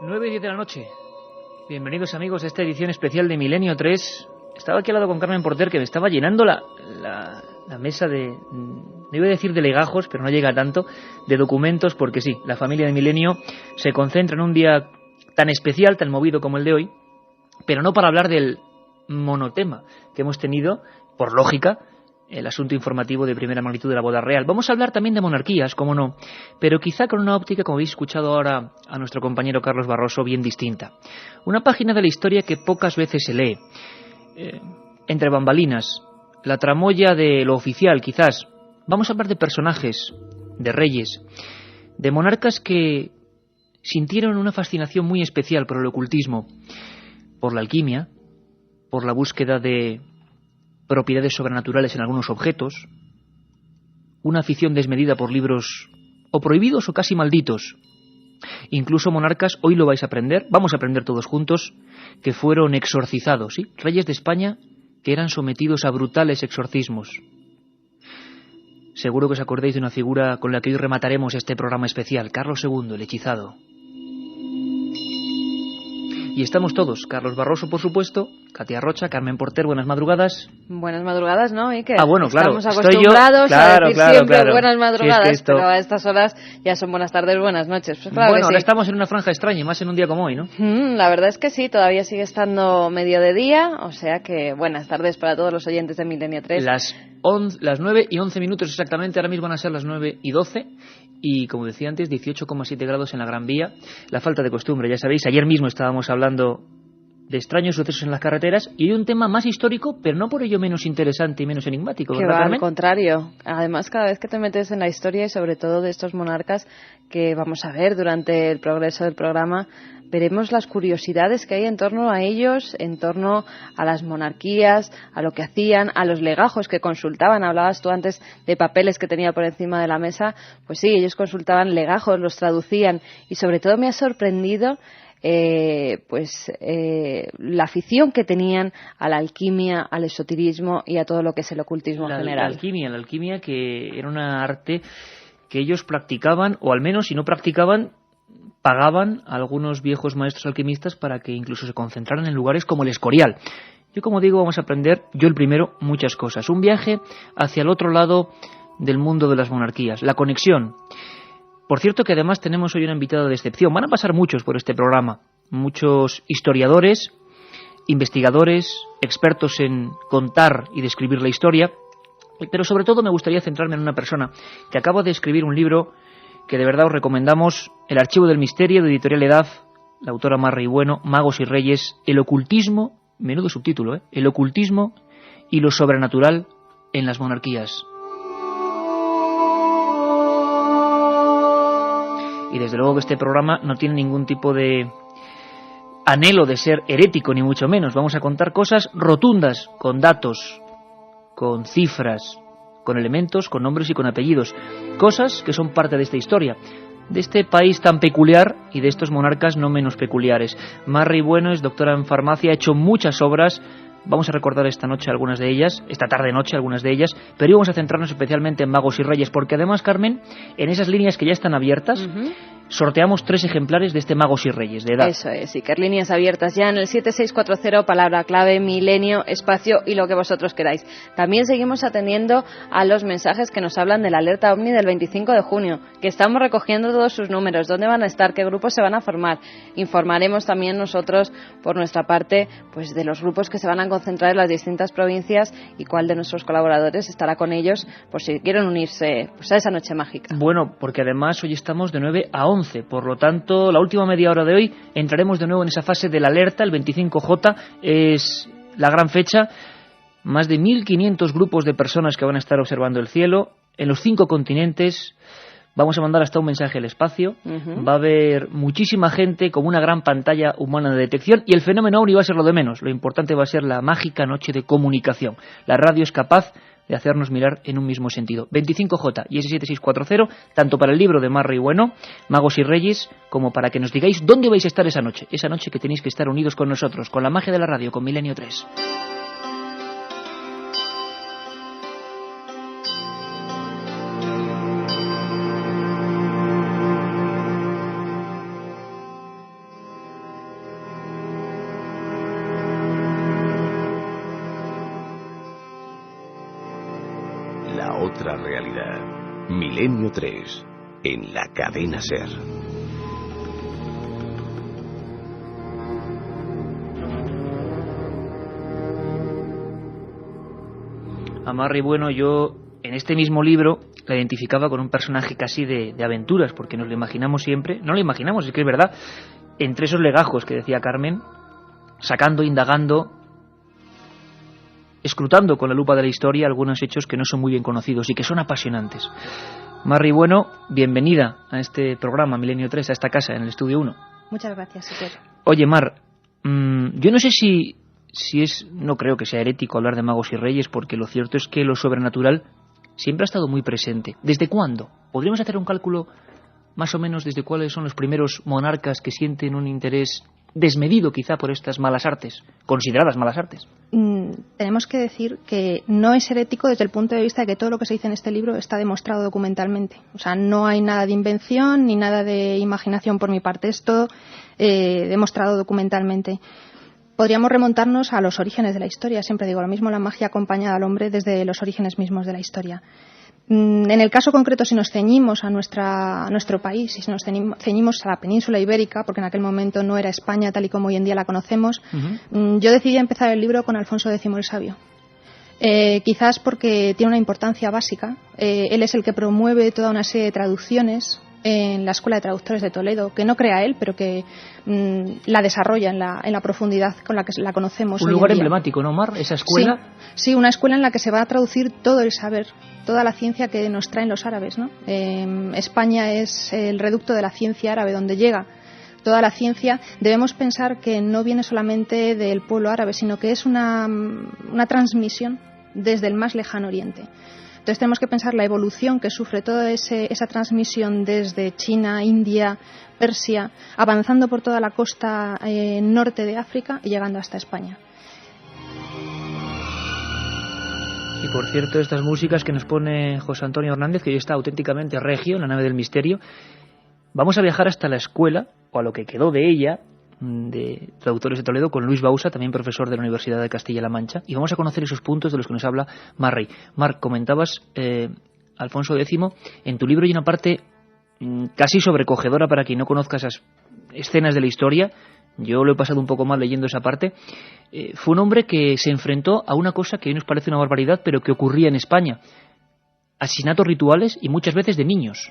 9:10 de la noche. Bienvenidos amigos a esta edición especial de Milenio 3. Estaba aquí al lado con Carmen Porter, que me estaba llenando la mesa de... No iba a decir de legajos, pero no llega a tanto, de documentos, porque sí, la familia de Milenio se concentra en un día tan especial, tan movido como el de hoy, pero no para hablar del monotema que hemos tenido, por lógica, el asunto informativo de primera magnitud de la boda real. Vamos a hablar también de monarquías, cómo no, pero quizá con una óptica, como habéis escuchado ahora a nuestro compañero Carlos Barroso, bien distinta. Una página de la historia que pocas veces se lee. Entre bambalinas, la tramoya de lo oficial, quizás. Vamos a hablar de personajes, de reyes, de monarcas que sintieron una fascinación muy especial por el ocultismo, por la alquimia, por la búsqueda de propiedades sobrenaturales en algunos objetos, una afición desmedida por libros o prohibidos o casi malditos. Incluso monarcas, hoy lo vais a aprender, vamos a aprender todos juntos, que fueron exorcizados, ¿sí? Reyes de España que eran sometidos a brutales exorcismos. Seguro que os acordáis de una figura con la que hoy remataremos este programa especial, Carlos II, el hechizado. Y estamos todos, Carlos Barroso, por supuesto, Katia Rocha, Carmen Porter, buenas madrugadas. Buenas madrugadas, ¿no? ¿Y qué? Bueno, claro. Estamos acostumbrados a decir siempre buenas madrugadas, sí, es que pero a estas horas ya son buenas tardes, buenas noches. Pues claro, bueno, ahora sí. estamos en una franja extraña, y más en un día como hoy, ¿no? La verdad es que sí, todavía sigue estando medio de día, o sea que buenas tardes para todos los oyentes de Milenio 3. Las 9:11 exactamente, ahora mismo van a ser las 9:12. Y como decía antes, 18,7 grados en la Gran Vía. La falta de costumbre, ya sabéis, ayer mismo estábamos hablando de extraños sucesos en las carreteras y hay un tema más histórico, pero no por ello menos interesante y menos enigmático, que ¿verdad, va, Carmen? Al contrario. Además, cada vez que te metes en la historia y sobre todo de estos monarcas que vamos a ver durante el progreso del programa, veremos las curiosidades que hay en torno a ellos, en torno a las monarquías, a lo que hacían, a los legajos que consultaban. Hablabas tú antes de papeles que tenía por encima de la mesa. Pues sí, ellos consultaban legajos, los traducían y sobre todo me ha sorprendido la afición que tenían a la alquimia, al esoterismo y a todo lo que es el ocultismo en general. La alquimia que era una arte que ellos practicaban, o al menos si no practicaban, pagaban a algunos viejos maestros alquimistas para que incluso se concentraran en lugares como el Escorial. Yo, como digo, vamos a aprender, yo el primero, muchas cosas. Un viaje hacia el otro lado del mundo de las monarquías, la conexión. Por cierto que además tenemos hoy una invitada de excepción. Van a pasar muchos por este programa, muchos historiadores, investigadores, expertos en contar y describir la historia, pero sobre todo me gustaría centrarme en una persona que acaba de escribir un libro que de verdad os recomendamos, El archivo del misterio, de Editorial Edad, la autora Marra y Bueno, Magos y Reyes, el ocultismo, menudo subtítulo, el ocultismo y lo sobrenatural en las monarquías. Y desde luego que este programa no tiene ningún tipo de anhelo de ser herético, ni mucho menos. Vamos a contar cosas rotundas, con datos, con cifras, con elementos, con nombres y con apellidos. Cosas que son parte de esta historia, de este país tan peculiar y de estos monarcas no menos peculiares. Marra y Bueno es doctora en farmacia, ha hecho muchas obras. Vamos a recordar esta noche algunas de ellas, esta tarde-noche algunas de ellas, pero íbamos a centrarnos especialmente en Magos y Reyes, porque además, Carmen, en esas líneas que ya están abiertas, sorteamos 3 ejemplares de este Magos y Reyes de edad. Eso es, y que líneas abiertas ya en el 7640, palabra clave, milenio, espacio y lo que vosotros queráis. También seguimos atendiendo a los mensajes que nos hablan de la alerta OVNI del 25 de junio, que estamos recogiendo todos sus números, dónde van a estar, qué grupos se van a formar. Informaremos también nosotros, por nuestra parte, pues de los grupos que se van a concentrar en las distintas provincias y cuál de nuestros colaboradores estará con ellos por si quieren unirse pues a esa noche mágica. Bueno, porque además hoy estamos de 9 a 11, por lo tanto la última media hora de hoy entraremos de nuevo en esa fase de la alerta. El 25J es la gran fecha, más de 1.500 grupos de personas que van a estar observando el cielo en los 5 continentes. Vamos a mandar hasta un mensaje al espacio. Va a haber muchísima gente como una gran pantalla humana de detección y el fenómeno OVNI va a ser lo de menos. Lo importante va a ser la mágica noche de comunicación. La radio es capaz de hacernos mirar en un mismo sentido. 25J y S7640, tanto para el libro de Marra y Bueno, Magos y Reyes, como para que nos digáis dónde vais a estar esa noche que tenéis que estar unidos con nosotros, con la magia de la radio, con Milenio 3. otra realidad. Milenio 3, en la cadena SER. A Marry Bueno, yo en este mismo libro la identificaba con un personaje casi de aventuras, porque nos lo imaginamos siempre, no lo imaginamos, es que es verdad, entre esos legajos que decía Carmen, sacando, indagando, escrutando con la lupa de la historia algunos hechos que no son muy bien conocidos y que son apasionantes. Marry Bueno, bienvenida a este programa Milenio 3, a esta casa en el Estudio 1. Muchas gracias, Iker. Oye, Mar, yo no sé si no creo que sea herético hablar de magos y reyes, porque lo cierto es que lo sobrenatural siempre ha estado muy presente. ¿Desde cuándo? ¿Podríamos hacer un cálculo más o menos desde cuáles son los primeros monarcas que sienten un interés desmedido quizá por estas malas artes, consideradas malas artes? Tenemos que decir que no es herético desde el punto de vista de que todo lo que se dice en este libro está demostrado documentalmente. O sea, no hay nada de invención ni nada de imaginación por mi parte. Es todo demostrado documentalmente. Podríamos remontarnos a los orígenes de la historia. Siempre digo lo mismo, la magia acompaña al hombre desde los orígenes mismos de la historia. En el caso concreto, si nos ceñimos a nuestro país, si nos ceñimos a la península ibérica, porque en aquel momento no era España tal y como hoy en día la conocemos, yo decidí empezar el libro con Alfonso X el Sabio. Quizás porque tiene una importancia básica. Él es el que promueve toda una serie de traducciones en la Escuela de Traductores de Toledo, que no crea él, pero que la desarrolla en la profundidad con la que la conocemos. Un lugar emblemático, ¿no, Mar? Esa escuela. Sí, una escuela en la que se va a traducir todo el saber, toda la ciencia que nos traen los árabes, ¿no? España es el reducto de la ciencia árabe, donde llega toda la ciencia. Debemos pensar que no viene solamente del pueblo árabe, sino que es una transmisión desde el más lejano oriente. Entonces tenemos que pensar la evolución que sufre toda esa transmisión desde China, India, Persia, avanzando por toda la costa norte de África y llegando hasta España. Y por cierto, estas músicas que nos pone José Antonio Hernández, que hoy está auténticamente regio en la nave del misterio, vamos a viajar hasta la escuela, o a lo que quedó de ella, de Traductores de Toledo, con Luis Bausa, también profesor de la Universidad de Castilla-La Mancha, y vamos a conocer esos puntos de los que nos habla Marry. Marc, comentabas Alfonso X, en tu libro hay una parte casi sobrecogedora para quien no conozca esas escenas de la historia. Yo lo he pasado un poco mal leyendo esa parte. Fue un hombre que se enfrentó a una cosa que hoy nos parece una barbaridad, pero que ocurría en España: asesinatos rituales y muchas veces de niños.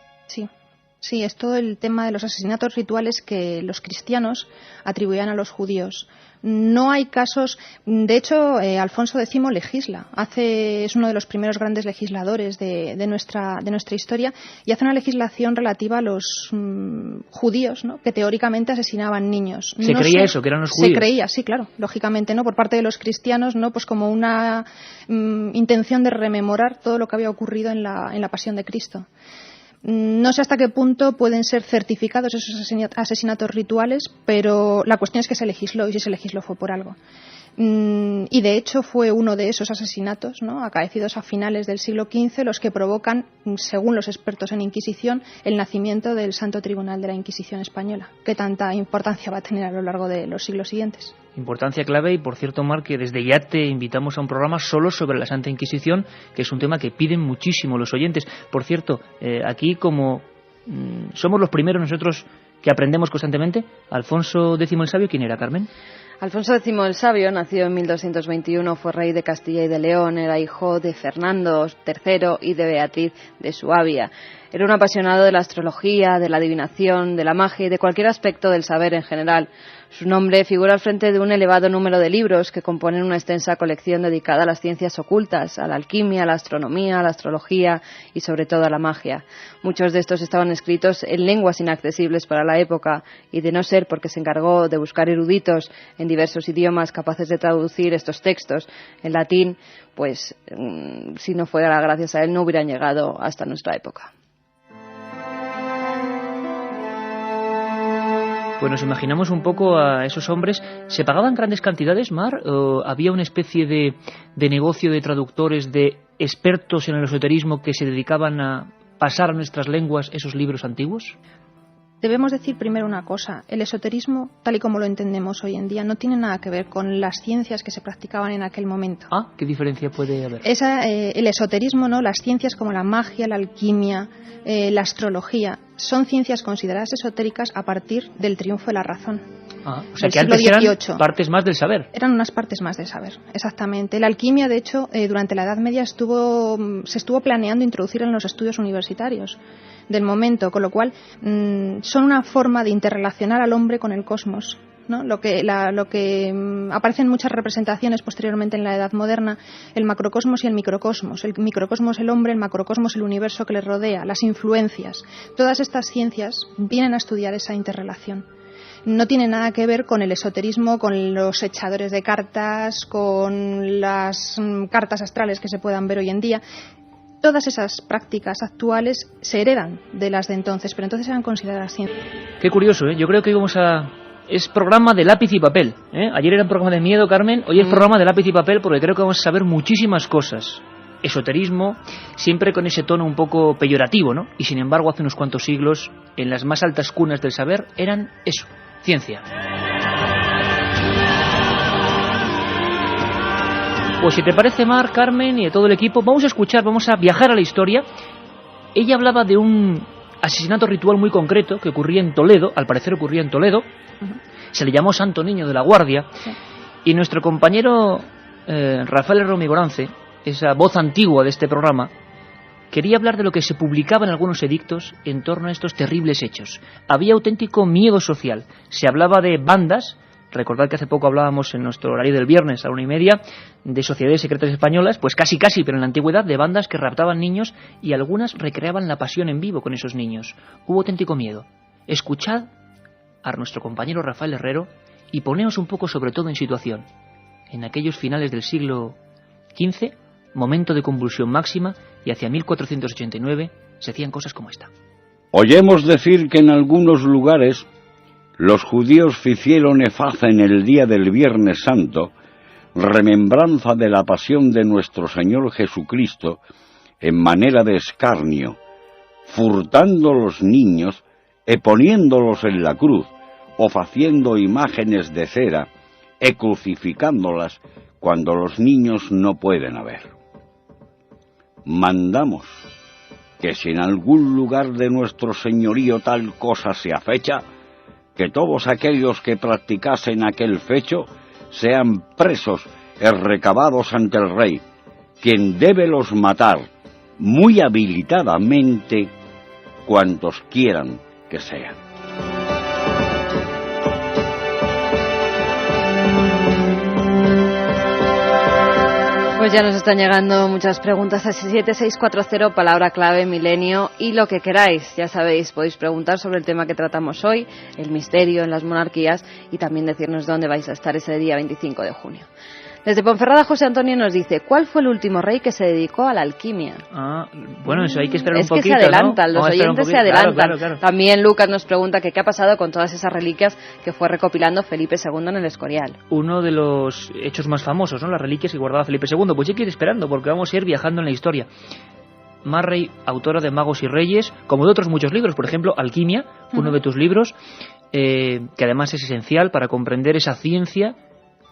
Sí, es todo el tema de los asesinatos rituales que los cristianos atribuían a los judíos. No hay casos. De hecho, Alfonso X legisla. Es uno de los primeros grandes legisladores de nuestra historia, y hace una legislación relativa a los judíos, ¿no?, que teóricamente asesinaban niños. ¿Se creía eso, que eran los judíos? Se creía, sí, claro, lógicamente, ¿no?, por parte de los cristianos, ¿no?, pues como una intención de rememorar todo lo que había ocurrido en la pasión de Cristo. No sé hasta qué punto pueden ser certificados esos asesinatos rituales, pero la cuestión es que se legisló, y si se legisló fue por algo. Y de hecho fue uno de esos asesinatos, ¿no?, acaecidos a finales del siglo XV, los que provocan, según los expertos en Inquisición, el nacimiento del Santo Tribunal de la Inquisición española, que tanta importancia va a tener a lo largo de los siglos siguientes. Importancia clave. Y por cierto, Marc, que desde ya te invitamos a un programa solo sobre la Santa Inquisición, que es un tema que piden muchísimo los oyentes. Por cierto, aquí como somos los primeros nosotros que aprendemos constantemente, Alfonso X el Sabio, ¿quién era, Carmen? Alfonso X el Sabio nació en 1221, fue rey de Castilla y de León, era hijo de Fernando III y de Beatriz de Suabia. Era un apasionado de la astrología, de la adivinación, de la magia y de cualquier aspecto del saber en general. Su nombre figura al frente de un elevado número de libros que componen una extensa colección dedicada a las ciencias ocultas, a la alquimia, a la astronomía, a la astrología y sobre todo a la magia. Muchos de estos estaban escritos en lenguas inaccesibles para la época, y de no ser porque se encargó de buscar eruditos en diversos idiomas capaces de traducir estos textos en latín, pues si no fuera gracias a él no hubieran llegado hasta nuestra época. Pues nos imaginamos un poco a esos hombres. ¿Se pagaban grandes cantidades, Mar? ¿O había una especie de negocio de traductores, de expertos en el esoterismo que se dedicaban a pasar a nuestras lenguas esos libros antiguos? Debemos decir primero una cosa: el esoterismo, tal y como lo entendemos hoy en día, no tiene nada que ver con las ciencias que se practicaban en aquel momento. ¿Qué diferencia puede haber? El esoterismo, ¿no? Las ciencias como la magia, la alquimia, la astrología, son ciencias consideradas esotéricas a partir del triunfo de la razón. O sea, que antes eran partes más del saber. Eran unas partes más del saber, exactamente. La alquimia, de hecho, durante la Edad Media se estuvo planeando introducir en los estudios universitarios del momento, con lo cual son una forma de interrelacionar al hombre con el cosmos, ¿no? Lo que aparece en muchas representaciones posteriormente en la Edad Moderna: el macrocosmos y el microcosmos. El microcosmos el hombre, el macrocosmos el universo que le rodea, las influencias. Todas estas ciencias vienen a estudiar esa interrelación. No tiene nada que ver con el esoterismo, con los echadores de cartas, con las cartas astrales que se puedan ver hoy en día. Todas esas prácticas actuales se heredan de las de entonces, pero entonces eran consideradas ciencias. Qué curioso, ¿eh? Yo creo que es programa de lápiz y papel, ¿eh? Ayer era un programa de miedo, Carmen, hoy es programa de lápiz y papel, porque creo que vamos a saber muchísimas cosas. Esoterismo, siempre con ese tono un poco peyorativo, ¿no? Y sin embargo, hace unos cuantos siglos, en las más altas cunas del saber, eran eso, ciencia. Pues si te parece, Mar, Carmen y de todo el equipo, vamos a viajar a la historia. Ella hablaba de un asesinato ritual muy concreto que ocurría en Toledo, al parecer ocurría en Toledo. Se le llamó Santo Niño de la Guardia. Sí. Y nuestro compañero Rafael Herrero Migorance, esa voz antigua de este programa, quería hablar de lo que se publicaba en algunos edictos en torno a estos terribles hechos. Había auténtico miedo social. Se hablaba de bandas. Recordad que hace poco hablábamos en nuestro horario del viernes a la 1:30 de sociedades secretas españolas, pues casi, pero en la antigüedad, de bandas que raptaban niños y algunas recreaban la pasión en vivo con esos niños. Hubo auténtico miedo. Escuchad a nuestro compañero Rafael Herrero y poneos un poco sobre todo en situación. En aquellos finales del siglo XV, momento de convulsión máxima, y hacia 1489 se hacían cosas como esta. Oyemos decir que en algunos lugares los judíos ficieron en el día del Viernes Santo, remembranza de la pasión de nuestro Señor Jesucristo, en manera de escarnio, furtando los niños e poniéndolos en la cruz, o faciendo imágenes de cera, e crucificándolas cuando los niños no pueden haber. Mandamos que si en algún lugar de nuestro señorío tal cosa se afecha, que todos aquellos que practicasen aquel fecho sean presos y recabados ante el rey, quien debe los matar muy habilitadamente cuantos quieran que sean. Pues ya nos están llegando muchas preguntas a 7640, palabra clave, milenio, y lo que queráis. Ya sabéis, podéis preguntar sobre el tema que tratamos hoy, el misterio en las monarquías, y también decirnos dónde vais a estar ese día 25 de junio. Desde Ponferrada, José Antonio nos dice: ¿cuál fue el último rey que se dedicó a la alquimia? Bueno, eso hay que esperar un poquito, Es que se adelantan, ¿no? Los oyentes se adelantan. Claro. También Lucas nos pregunta que qué ha pasado con todas esas reliquias que fue recopilando Felipe II en el Escorial. Uno de los hechos más famosos, ¿no? Las reliquias que guardaba Felipe II. Pues hay que ir esperando, porque vamos a ir viajando en la historia. Marrey, autora de Magos y Reyes, como de otros muchos libros, por ejemplo, Alquimia, uno de tus libros, que además es esencial para comprender esa ciencia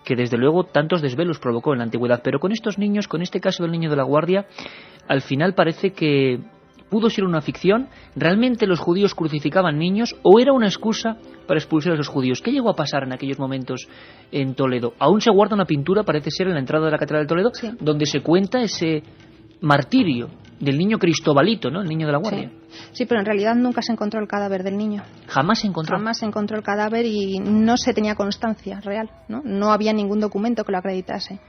que desde luego tantos desvelos provocó en la antigüedad. Pero con estos niños, con este caso del niño de la Guardia, al final parece que pudo ser una ficción. ¿Realmente los judíos crucificaban niños o era una excusa para expulsar a esos judíos? ¿Qué llegó a pasar en aquellos momentos en Toledo? Aún se guarda una pintura, parece ser, en la entrada de la Catedral de Toledo, sí, donde se cuenta ese martirio del niño Cristobalito, ¿no? El niño de la Guardia. Sí, pero en realidad nunca se encontró el cadáver del niño. ¿Jamás se encontró? Jamás se encontró el cadáver y no se tenía constancia real, ¿no? No había ningún documento que lo acreditase.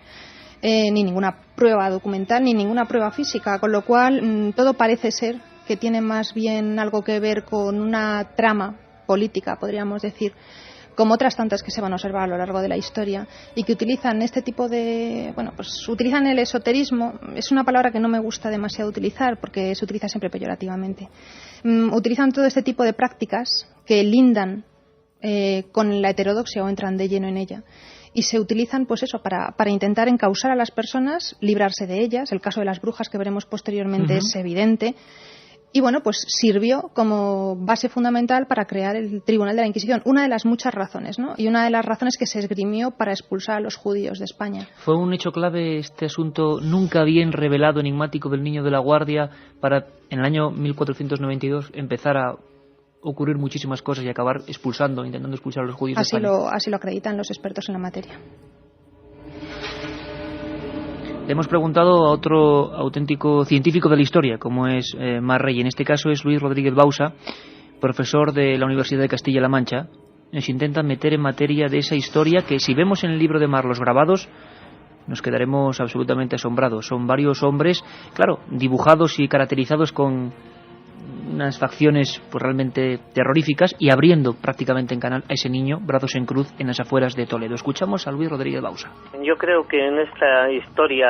Ni ninguna prueba documental, ni ninguna prueba física, con lo cual todo parece ser que tiene más bien algo que ver con una trama política, podríamos decir, como otras tantas que se van a observar a lo largo de la historia y que utilizan este tipo de... Bueno, pues utilizan el esoterismo. Es una palabra que no me gusta demasiado utilizar porque se utiliza siempre peyorativamente. Utilizan todo este tipo de prácticas que lindan con la heterodoxia o entran de lleno en ella. Y se utilizan, pues eso, para intentar encausar a las personas, librarse de ellas. El caso de las brujas que veremos posteriormente es evidente. Y bueno, pues sirvió como base fundamental para crear el Tribunal de la Inquisición. Una de las muchas razones, ¿no? Y una de las razones que se esgrimió para expulsar a los judíos de España. ¿Fue un hecho clave este asunto nunca bien revelado, enigmático del Niño de la Guardia, para en el año 1492 empezar a ocurrir muchísimas cosas y acabar intentando expulsar a los judíos de España? Así lo acreditan los expertos en la materia. Le hemos preguntado a otro auténtico científico de la historia, como es Mar Rey. En este caso es Luis Rodríguez Bausa, profesor de la Universidad de Castilla-La Mancha. Nos intenta meter en materia de esa historia que, si vemos en el libro de Mar los grabados, nos quedaremos absolutamente asombrados. Son varios hombres, claro, dibujados y caracterizados con unas facciones pues realmente terroríficas, y abriendo prácticamente en canal a ese niño, brazos en cruz, en las afueras de Toledo. Escuchamos a Luis Rodríguez Bausa. Yo creo que en esta historia,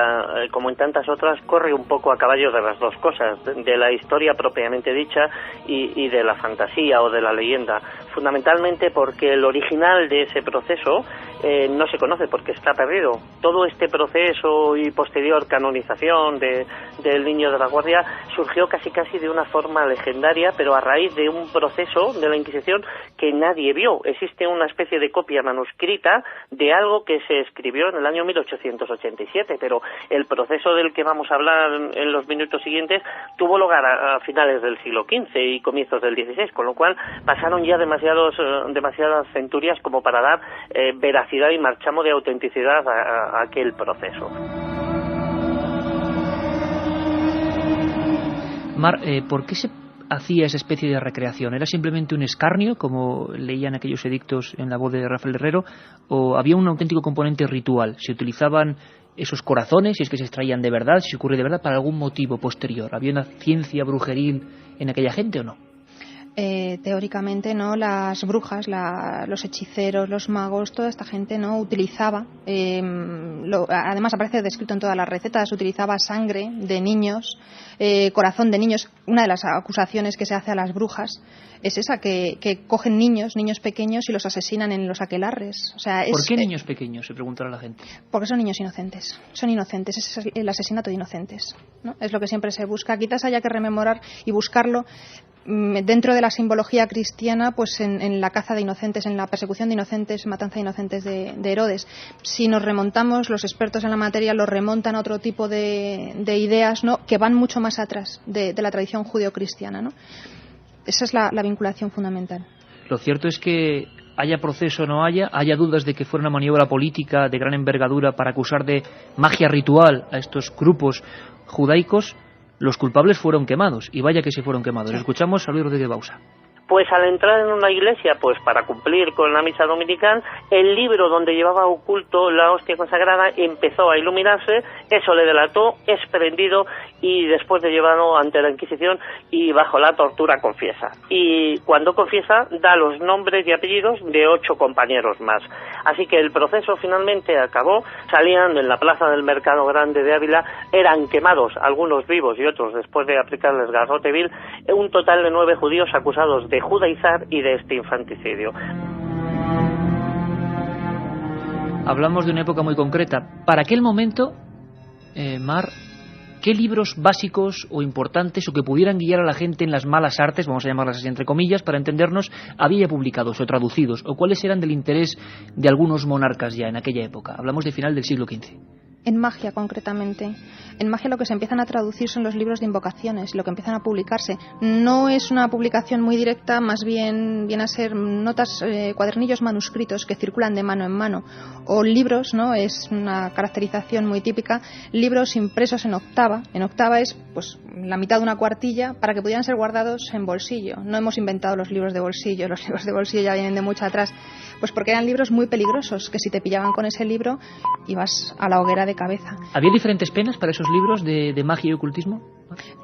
como en tantas otras, corre un poco a caballo de las dos cosas, de la historia propiamente dicha y de la fantasía o de la leyenda. Fundamentalmente porque el original de ese proceso no se conoce, porque está perdido. Todo este proceso y posterior canonización del Niño de la Guardia surgió casi de una forma legendaria, pero a raíz de un proceso de la Inquisición que nadie vio. Existe una especie de copia manuscrita de algo que se escribió en el año 1887, pero el proceso del que vamos a hablar en los minutos siguientes tuvo lugar a finales del siglo XV y comienzos del XVI, con lo cual pasaron ya demasiadas centurias como para dar veracidad y marchamo de autenticidad a aquel proceso. Mar, ¿por qué se hacía esa especie de recreación? ¿Era simplemente un escarnio, como leían aquellos edictos en la voz de Rafael Herrero, o había un auténtico componente ritual? ¿Se utilizaban esos corazones, si es que se extraían de verdad, si ocurre de verdad, para algún motivo posterior? ¿Había una ciencia brujeril en aquella gente o no? Teóricamente, no, las brujas, los hechiceros, los magos, toda esta gente no utilizaba, además aparece descrito en todas las recetas, utilizaba sangre de niños, corazón de niños. Una de las acusaciones que se hace a las brujas es esa, que cogen niños pequeños y los asesinan en los aquelarres. O sea, ¿por qué niños pequeños?, se preguntará la gente. Porque son niños inocentes, ese es el asesinato de inocentes, ¿no? Es lo que siempre se busca. Quizás haya que rememorar y buscarlo dentro de la simbología cristiana, pues en la caza de inocentes, en la persecución de inocentes, matanza de inocentes de Herodes. Si nos remontamos, los expertos en la materia lo remontan a otro tipo de ideas, ¿no?, que van mucho más atrás de la tradición judeocristiana, ¿no? Esa es la vinculación fundamental. Lo cierto es que haya proceso o no haya dudas de que fuera una maniobra política de gran envergadura para acusar de magia ritual a estos grupos judaicos. Los culpables fueron quemados, y vaya que se fueron quemados. Sí. Escuchamos a Luis Rodríguez Bausa. Pues al entrar en una iglesia, pues para cumplir con la misa dominical, el libro donde llevaba oculto la hostia consagrada empezó a iluminarse, eso le delató, es prendido y después de llevarlo ante la Inquisición y bajo la tortura confiesa. Y cuando confiesa da los nombres y apellidos de 8 compañeros más. Así que el proceso finalmente acabó, salían en la plaza del Mercado Grande de Ávila, eran quemados, algunos vivos y otros después de aplicarles garrote vil, un total de 9 judíos acusados de judaizar y de este infanticidio. Hablamos de una época muy concreta. Para aquel momento, Mar, ¿qué libros básicos o importantes o que pudieran guiar a la gente en las malas artes, vamos a llamarlas así entre comillas, para entendernos, había publicados o traducidos? ¿O cuáles eran del interés de algunos monarcas ya en aquella época? Hablamos de final del siglo XV. En magia, concretamente. En magia lo que se empiezan a traducir son los libros de invocaciones, lo que empiezan a publicarse. No es una publicación muy directa, más bien viene a ser notas, cuadernillos manuscritos que circulan de mano en mano. O libros, ¿no? Es una caracterización muy típica. Libros impresos en octava. En octava es pues la mitad de una cuartilla para que pudieran ser guardados en bolsillo. No hemos inventado los libros de bolsillo. Los libros de bolsillo ya vienen de mucho atrás. Pues porque eran libros muy peligrosos, que si te pillaban con ese libro ibas a la hoguera de cabeza. ¿Había diferentes penas para esos libros de magia y ocultismo?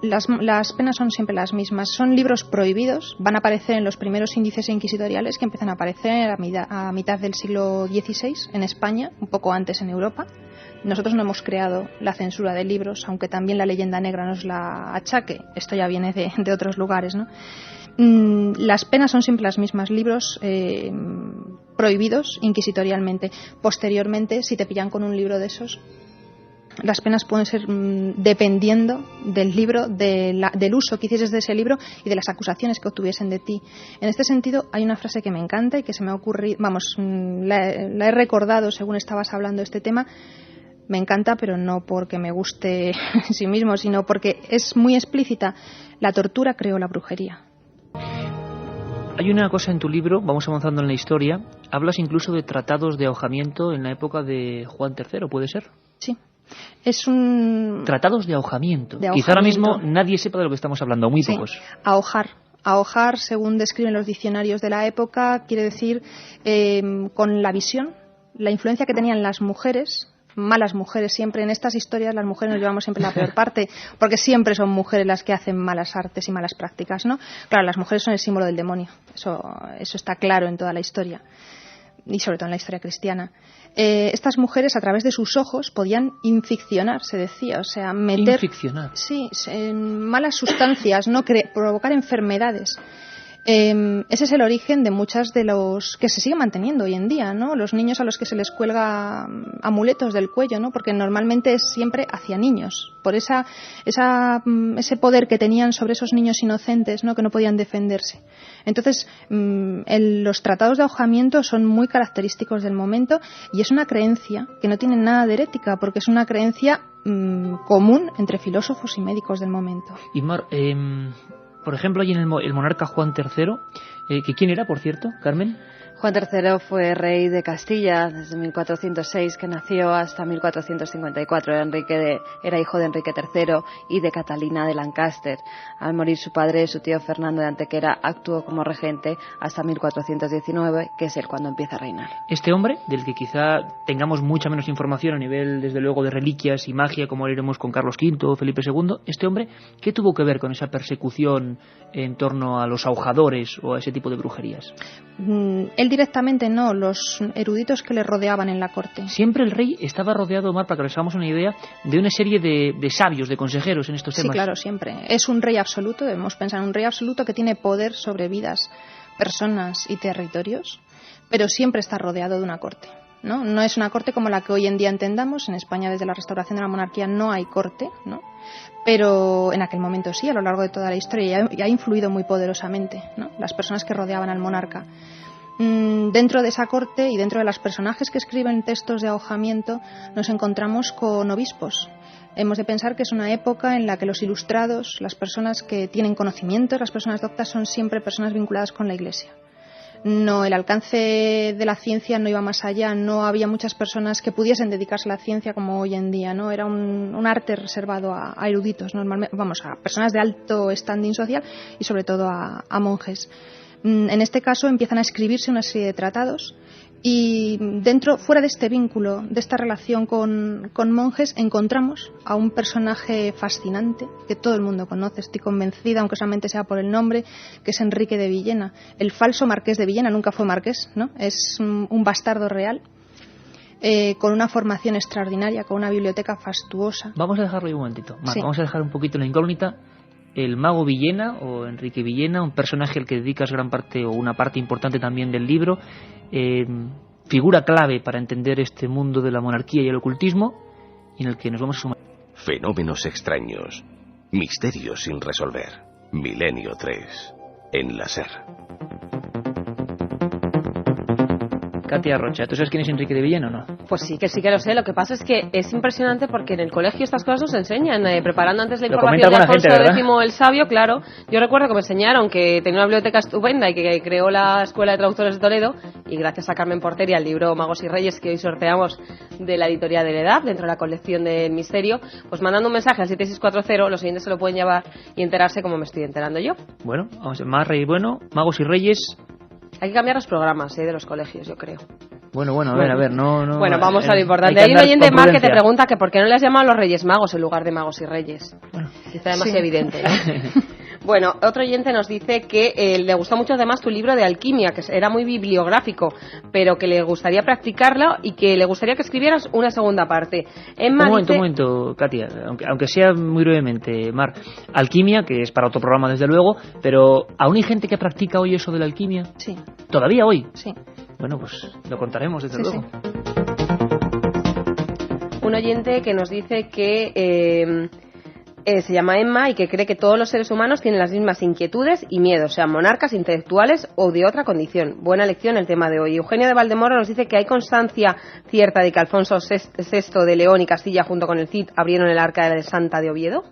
Las penas son siempre las mismas. Son libros prohibidos, van a aparecer en los primeros índices inquisitoriales que empiezan a aparecer a mitad del siglo XVI en España, un poco antes en Europa. Nosotros no hemos creado la censura de libros, aunque también la leyenda negra nos la achaque. Esto ya viene de otros lugares, ¿no? Las penas son siempre las mismas. Libros prohibidos inquisitorialmente. Posteriormente, si te pillan con un libro de esos, Las penas pueden ser dependiendo del libro, del uso que hicieses de ese libro y de las acusaciones que obtuviesen de ti. En este sentido, hay una frase que me encanta y que se me ha ocurrido, la he recordado según estabas hablando de este tema. Me encanta, pero no porque me guste en sí mismo, sino porque es muy explícita. La tortura creó la brujería. Hay una cosa en tu libro, vamos avanzando en la historia, hablas incluso de tratados de ahogamiento en la época de Juan III, ¿puede ser? Sí. Es un... Tratados de ahogamiento. Quizá ahora mismo nadie sepa de lo que estamos hablando, muy pocos. Ahojar, según describen los diccionarios de la época, quiere decir con la visión, la influencia que tenían las mujeres, malas mujeres siempre. En estas historias las mujeres nos llevamos siempre la peor parte, porque siempre son mujeres las que hacen malas artes y malas prácticas, ¿no? Claro, las mujeres son el símbolo del demonio, eso está claro en toda la historia, y sobre todo en la historia cristiana. Estas mujeres, a través de sus ojos, podían inficcionar, se decía, o sea, meter... Inficcionar. Sí, malas sustancias, ¿no? Provocar enfermedades. Ese es el origen de muchas de los que se siguen manteniendo hoy en día, ¿no? Los niños a los que se les cuelga amuletos del cuello, ¿no? Porque normalmente es siempre hacia niños, por ese poder que tenían sobre esos niños inocentes, ¿no? Que no podían defenderse. Entonces, los tratados de ahogamiento son muy característicos del momento y es una creencia que no tiene nada de herética, porque es una creencia común entre filósofos y médicos del momento. Y Mar, por ejemplo, hay en el monarca Juan III, que ¿quién era, por cierto, Carmen? Juan III fue rey de Castilla desde 1406, que nació, hasta 1454. Era hijo de Enrique III y de Catalina de Lancaster. Al morir su padre, su tío Fernando de Antequera actuó como regente hasta 1419, que es él cuando empieza a reinar. Este hombre, del que quizá tengamos mucha menos información a nivel, desde luego, de reliquias y magia, como haremos con Carlos V o Felipe II, este hombre, ¿qué tuvo que ver con esa persecución en torno a los ahojadores o a ese tipo de brujerías? Él directamente no, los eruditos que le rodeaban en la corte. Siempre el rey estaba rodeado, Mar, para que nos hagamos una idea, de una serie de sabios, de consejeros en estos temas. Sí, claro, siempre. Es un rey absoluto, debemos pensar en un rey absoluto que tiene poder sobre vidas, personas y territorios, pero siempre está rodeado de una corte, ¿no? No es una corte como la que hoy en día entendamos. En España, desde la restauración de la monarquía, no hay corte, ¿no? Pero en aquel momento sí, a lo largo de toda la historia, y ha influido muy poderosamente, ¿no? Las personas que rodeaban al monarca. Dentro de esa corte y dentro de los personajes que escriben textos de ahogamiento, nos encontramos con obispos. Hemos de pensar que es una época en la que los ilustrados, las personas que tienen conocimientos, las personas doctas, son siempre personas vinculadas con la Iglesia. No, el alcance de la ciencia no iba más allá, no había muchas personas que pudiesen dedicarse a la ciencia como hoy en día, ¿no? Era un arte reservado a eruditos, normalmente, a personas de alto standing social y sobre todo a monjes. En este caso empiezan a escribirse una serie de tratados y fuera de este vínculo, de esta relación con monjes, encontramos a un personaje fascinante que todo el mundo conoce, estoy convencida, aunque solamente sea por el nombre, que es Enrique de Villena, el falso marqués de Villena. Nunca fue marqués, ¿no? Es un bastardo real, con una formación extraordinaria, con una biblioteca fastuosa. Vamos a dejarlo ahí un momentito, Mar, sí. Vamos a dejar un poquito la incógnita. El mago Villena, o Enrique Villena, un personaje al que dedicas gran parte o una parte importante también del libro, figura clave para entender este mundo de la monarquía y el ocultismo, y en el que nos vamos a sumar. Fenómenos extraños, misterios sin resolver. Milenio 3, en la SER. Katia Rocha, ¿tú sabes quién es Enrique de Villena o no? Pues sí que lo sé. Lo que pasa es que es impresionante porque en el colegio estas cosas nos enseñan, preparando antes la información de Alfonso X el Sabio, claro. Yo recuerdo que me enseñaron que tenía una biblioteca estupenda y que creó la Escuela de Traductores de Toledo, y gracias a Carmen Porter y al libro Magos y Reyes que hoy sorteamos de la editorial de la Edad, dentro de la colección del Misterio, pues mandando un mensaje al 7640, los siguientes se lo pueden llevar y enterarse como me estoy enterando yo. Bueno, vamos a más rey, bueno, Magos y Reyes. Hay que cambiar los programas de los colegios, yo creo. Bueno, a ver, no... Bueno, vamos a lo importante. Hay un oyente más que te pregunta que por qué no le has llamado a los Reyes Magos en lugar de Magos y Reyes. Bueno, quizá demasiado evidente, ¿no? Bueno, otro oyente nos dice que le gustó mucho además tu libro de alquimia, que era muy bibliográfico, pero que le gustaría practicarlo y que le gustaría que escribieras una segunda parte. Emma un momento, Katia, aunque sea muy brevemente, Mar. Alquimia, que es para otro programa desde luego, pero ¿aún hay gente que practica hoy eso de la alquimia? Sí. ¿Todavía hoy? Sí. Bueno, pues lo contaremos desde luego. Sí. un oyente que nos dice que se llama Emma y que cree que todos los seres humanos tienen las mismas inquietudes y miedos, sean monarcas, intelectuales o de otra condición. Buena lección el tema de hoy. Eugenio de Valdemoro nos dice que hay constancia cierta de que Alfonso VI de León y Castilla junto con el Cid abrieron el Arca de Santa de Oviedo.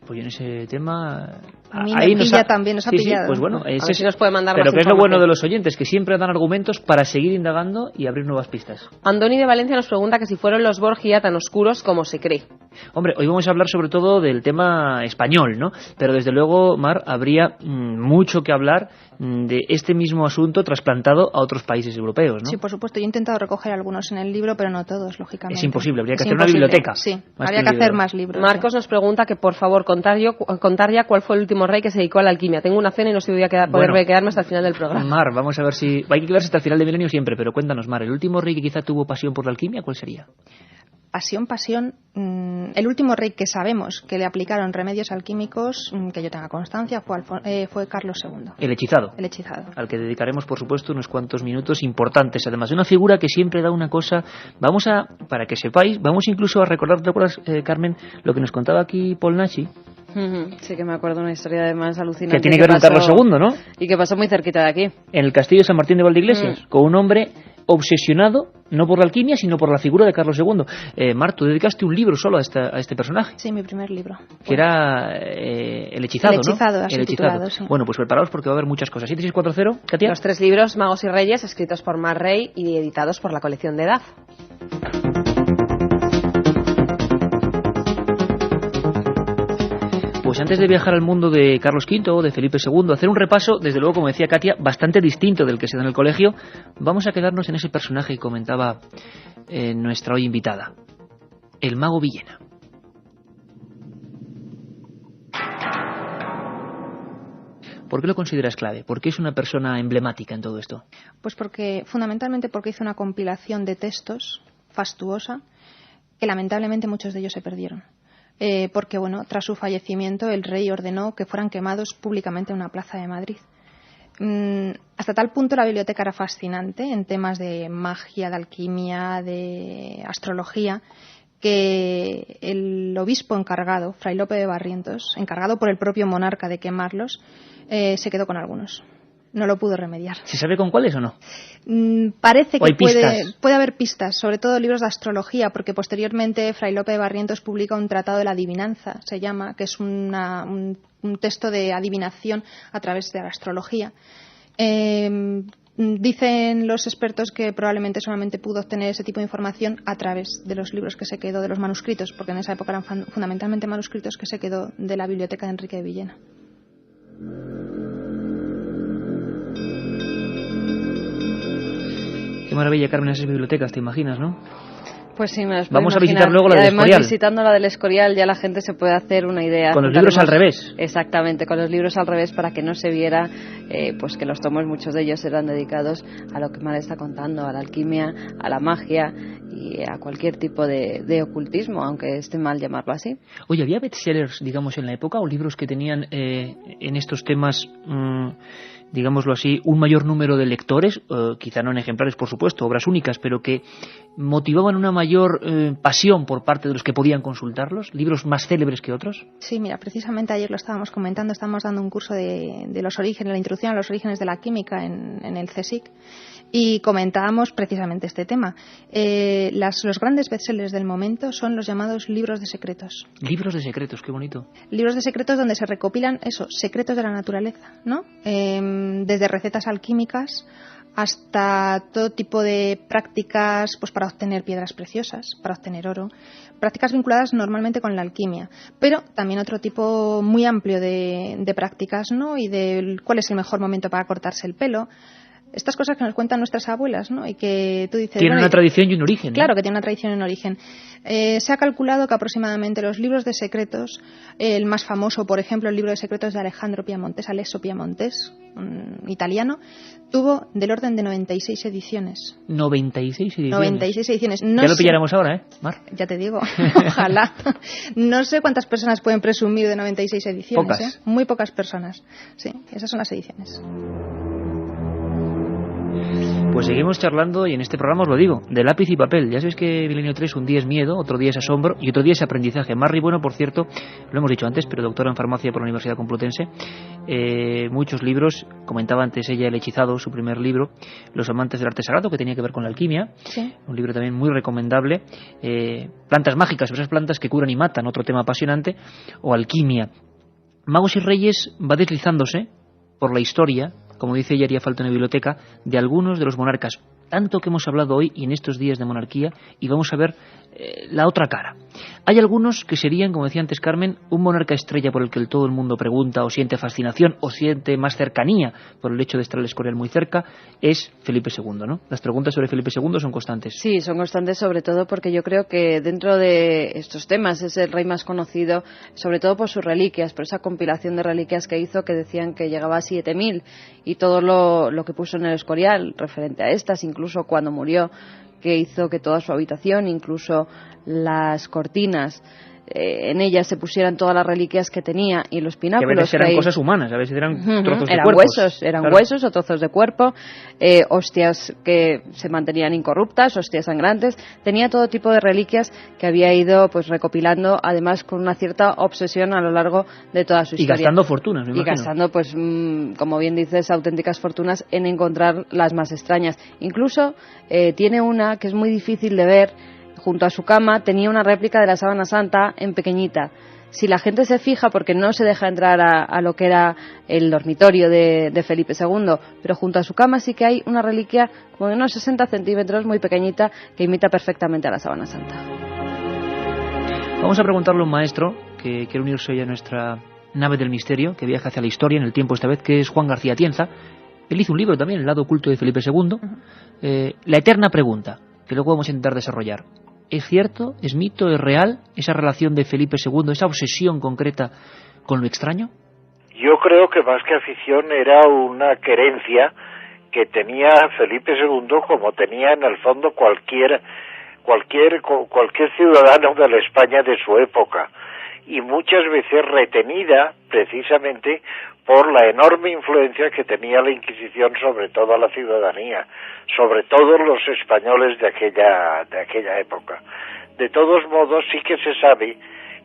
Pues en ese tema... A mí me pilla también, nos ha pillado. Sí, pues bueno, a ver si nos puede mandar pero más que es lo bueno de los oyentes, que siempre dan argumentos para seguir indagando y abrir nuevas pistas. Andoni de Valencia nos pregunta que si fueron los Borgia tan oscuros como se cree. Hombre, hoy vamos a hablar sobre todo del tema español, ¿no? Pero desde luego, Mar, habría mucho que hablar de este mismo asunto trasplantado a otros países europeos, ¿no? Sí, por supuesto. Yo he intentado recoger algunos en el libro, pero no todos, lógicamente. Es imposible, habría que hacer una biblioteca. Sí, habría que hacer más libros. Marcos nos pregunta que por favor contar ya cuál fue el último rey que se dedicó a la alquimia. Tengo una cena y no sé si voy a poder quedarme hasta el final del programa. Mar, vamos a ver si... Hay que quedarse hasta el final de Milenio siempre, pero cuéntanos, Mar, ¿el último rey que quizá tuvo pasión por la alquimia, cuál sería? Pasión. El último rey que sabemos que le aplicaron remedios alquímicos, que yo tenga constancia, fue Carlos II. El hechizado. El hechizado. Al que dedicaremos, por supuesto, unos cuantos minutos importantes. Además, de una figura que siempre da una cosa. Para que sepáis, vamos incluso a recordar, ¿te acuerdas, Carmen, lo que nos contaba aquí Paul Nashi? Sí, que me acuerdo de una historia además alucinante. Que tiene que ver con Carlos II, ¿no? Y que pasó muy cerquita de aquí. En el castillo de San Martín de Valdeiglesias, con un hombre obsesionado, no por la alquimia, sino por la figura de Carlos II. Mar, tú dedicaste un libro solo a este personaje. Sí, mi primer libro. Que era El hechizado, ¿no? El hechizado, ¿no? así titulado, sí. Bueno, pues preparaos porque va a haber muchas cosas. 7640, Katia. Los 3 libros, Magos y Reyes, escritos por Mar Rey y editados por la colección de DAF. Pues antes de viajar al mundo de Carlos V o de Felipe II, hacer un repaso, desde luego, como decía Katia, bastante distinto del que se da en el colegio, vamos a quedarnos en ese personaje que comentaba nuestra hoy invitada, el mago Villena. ¿Por qué lo consideras clave? ¿Por qué es una persona emblemática en todo esto? Pues fundamentalmente porque hizo una compilación de textos fastuosa que lamentablemente muchos de ellos se perdieron. Porque, tras su fallecimiento el rey ordenó que fueran quemados públicamente en una plaza de Madrid. Hasta tal punto la biblioteca era fascinante en temas de magia, de alquimia, de astrología, que el obispo encargado, Fray Lope de Barrientos, encargado por el propio monarca de quemarlos, se quedó con algunos. No lo pudo remediar. ¿Se sabe con cuáles o no? Parece que pistas? Puede haber pistas, sobre todo libros de astrología, porque posteriormente Fray Lope de Barrientos publica un tratado de la adivinanza, se llama, que es un texto de adivinación a través de la astrología. Dicen los expertos que probablemente solamente pudo obtener ese tipo de información a través de los libros que se quedó, de los manuscritos, porque en esa época eran fundamentalmente manuscritos que se quedó de la biblioteca de Enrique de Villena. Qué maravilla, Carmen, esas bibliotecas, ¿te imaginas, no? Pues sí, me las puedo Vamos imaginar. A visitar luego la del Escorial. Además, visitando la del Escorial ya la gente se puede hacer una idea. Con los libros al revés. Exactamente, con los libros al revés para que no se viera pues que los tomos, muchos de ellos eran dedicados a lo que Mar está contando, a la alquimia, a la magia y a cualquier tipo de ocultismo, aunque esté mal llamarlo así. Oye, ¿había bestsellers, digamos, en la época o libros que tenían en estos temas... digámoslo así, un mayor número de lectores, quizá no en ejemplares, por supuesto, obras únicas, pero que motivaban una mayor pasión por parte de los que podían consultarlos, libros más célebres que otros? Sí, mira, precisamente ayer lo estábamos comentando, estamos dando un curso de los orígenes, la introducción a los orígenes de la química en el CSIC, y comentábamos precisamente este tema. Los grandes bestsellers del momento son los llamados libros de secretos. Libros de secretos, qué bonito. Libros de secretos donde se recopilan secretos de la naturaleza, ¿no? Desde recetas alquímicas hasta todo tipo de prácticas pues para obtener piedras preciosas, para obtener oro, prácticas vinculadas normalmente con la alquimia, pero también otro tipo muy amplio de prácticas, ¿no? Y de cuál es el mejor momento para cortarse el pelo. Estas cosas que nos cuentan nuestras abuelas, ¿no? Y que tú dices... Tienen una tradición y un origen, ¿no? Claro que tiene una tradición y un origen. Se ha calculado que aproximadamente los libros de secretos, el más famoso, por ejemplo, el libro de secretos de Alejandro Piamontes, Alesso Piamontes, italiano, tuvo del orden de 96 ediciones. 96 ediciones. 96 ediciones. No ya lo pillaremos ahora, ¿eh, Mar? Ya te digo, ojalá. No sé cuántas personas pueden presumir de 96 ediciones. Pocas. Muy pocas personas. Sí, esas son las ediciones. Pues seguimos charlando, y en este programa os lo digo, de lápiz y papel. Ya sabéis que Milenio 3 un día es miedo, otro día es asombro y otro día es aprendizaje. Marri Bueno, por cierto, lo hemos dicho antes, pero doctora en farmacia por la Universidad Complutense. Muchos libros, comentaba antes ella El hechizado, su primer libro, Los amantes del arte sagrado, que tenía que ver con la alquimia. Sí. Un libro también muy recomendable. Plantas mágicas, esas plantas que curan y matan, otro tema apasionante. O alquimia. Magos y Reyes va deslizándose por la historia, como dice ella, haría falta una biblioteca, de algunos de los monarcas, tanto que hemos hablado hoy y en estos días de monarquía, y vamos a ver la otra cara. Hay algunos que serían, como decía antes Carmen, un monarca estrella por el que todo el mundo pregunta o siente fascinación o siente más cercanía por el hecho de estar el Escorial muy cerca, es Felipe II, ¿no? Las preguntas sobre Felipe II son constantes. Sí, son constantes, sobre todo porque yo creo que dentro de estos temas es el rey más conocido, sobre todo por sus reliquias, por esa compilación de reliquias que hizo, que decían que llegaba a 7.000, y todo lo que puso en el Escorial referente a estas, incluso cuando murió, que hizo que toda su habitación, incluso las cortinas, en ellas se pusieran todas las reliquias que tenía, y los pináculos. Que a veces eran cosas humanas, a veces eran trozos de eran cuerpos. Huesos, eran claro. Huesos o trozos de cuerpo, hostias que se mantenían incorruptas, hostias sangrantes. Tenía todo tipo de reliquias que había ido pues recopilando, además con una cierta obsesión a lo largo de toda su historia. Y gastando fortunas, me imagino. Y gastando, pues, como bien dices, auténticas fortunas en encontrar las más extrañas. Incluso tiene una que es muy difícil de ver. Junto a su cama tenía una réplica de la sábana santa en pequeñita. Si la gente se fija, porque no se deja entrar a lo que era el dormitorio de Felipe II, pero junto a su cama sí que hay una reliquia como de unos 60 centímetros, muy pequeñita, que imita perfectamente a la sábana santa. Vamos a preguntarle a un maestro que quiere unirse hoy a nuestra nave del misterio, que viaja hacia la historia en el tiempo esta vez, que es Juan García Atienza. Él hizo un libro también, El lado oculto de Felipe II. La eterna pregunta, que luego vamos a intentar desarrollar. ¿Es cierto, es mito, es real esa relación de Felipe II, esa obsesión concreta con lo extraño? Yo creo que más que afición era una querencia que tenía Felipe II, como tenía en el fondo cualquier ciudadano de la España de su época, y muchas veces retenida precisamente por la enorme influencia que tenía la Inquisición sobre toda la ciudadanía, sobre todos los españoles de aquella época. De todos modos, sí que se sabe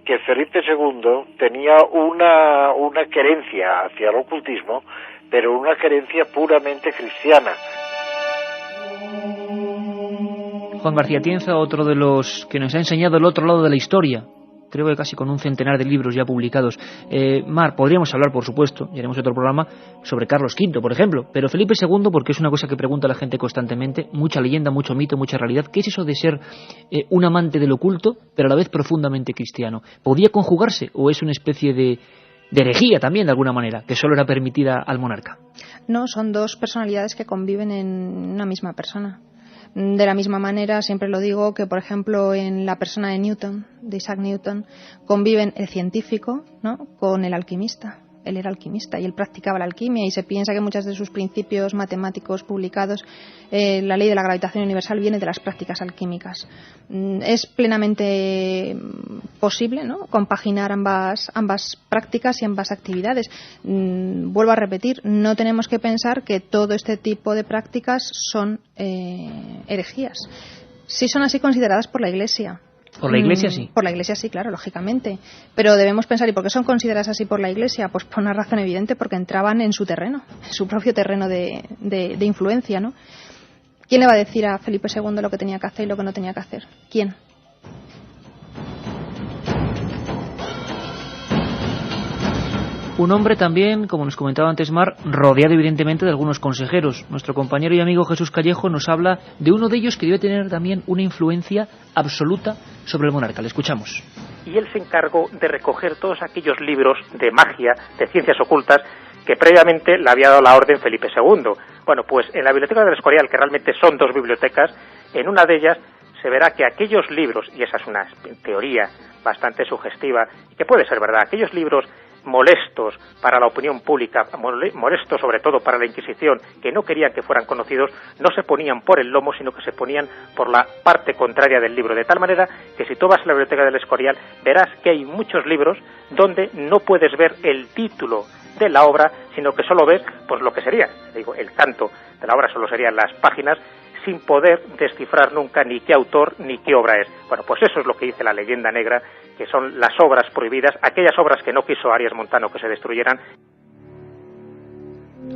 que Felipe II tenía una querencia hacia el ocultismo, pero una querencia puramente cristiana. Juan García Atienza, otro de los que nos ha enseñado el otro lado de la historia, creo que casi con un centenar de libros ya publicados. Mar, podríamos hablar, por supuesto, y haremos otro programa, sobre Carlos V, por ejemplo, pero Felipe II, porque es una cosa que pregunta la gente constantemente, mucha leyenda, mucho mito, mucha realidad. ¿Qué es eso de ser un amante del oculto, pero a la vez profundamente cristiano? ¿Podía conjugarse o es una especie de herejía también, de alguna manera, que solo era permitida al monarca? No, son dos personalidades que conviven en una misma persona. De la misma manera, siempre lo digo, que por ejemplo en la persona de Newton, de Isaac Newton, conviven el científico, ¿no?, con el alquimista. Él era alquimista y él practicaba la alquimia, y se piensa que muchos de sus principios matemáticos publicados, la ley de la gravitación universal, viene de las prácticas alquímicas. Es plenamente posible, ¿no?, compaginar ambas prácticas y ambas actividades. Vuelvo a repetir, no tenemos que pensar que todo este tipo de prácticas son herejías. Sí son así consideradas por la Iglesia. ¿Por la Iglesia sí? Por la Iglesia sí, claro, lógicamente. Pero debemos pensar, ¿y por qué son consideradas así por la Iglesia? Pues por una razón evidente, porque entraban en su terreno, en su propio terreno de influencia, ¿no? ¿Quién le va a decir a Felipe II lo que tenía que hacer y lo que no tenía que hacer? ¿Quién? Un hombre también, como nos comentaba antes Mar, rodeado evidentemente de algunos consejeros. Nuestro compañero y amigo Jesús Callejo nos habla de uno de ellos que debe tener también una influencia absoluta sobre el monarca. Le escuchamos. Y él se encargó de recoger todos aquellos libros de magia, de ciencias ocultas, que previamente le había dado la orden Felipe II. Bueno, pues en la biblioteca del Escorial, que realmente son dos bibliotecas, en una de ellas se verá que aquellos libros, y esa es una teoría bastante sugestiva, y que puede ser verdad, aquellos libros molestos para la opinión pública, molestos sobre todo para la Inquisición, que no querían que fueran conocidos, no se ponían por el lomo, sino que se ponían por la parte contraria del libro, de tal manera que si tú vas a la biblioteca del Escorial verás que hay muchos libros donde no puedes ver el título de la obra, sino que solo ves pues lo que sería, digo, el canto de la obra, solo serían las páginas, sin poder descifrar nunca ni qué autor ni qué obra es. Bueno, pues eso es lo que dice la leyenda negra, que son las obras prohibidas, aquellas obras que no quiso Arias Montano que se destruyeran.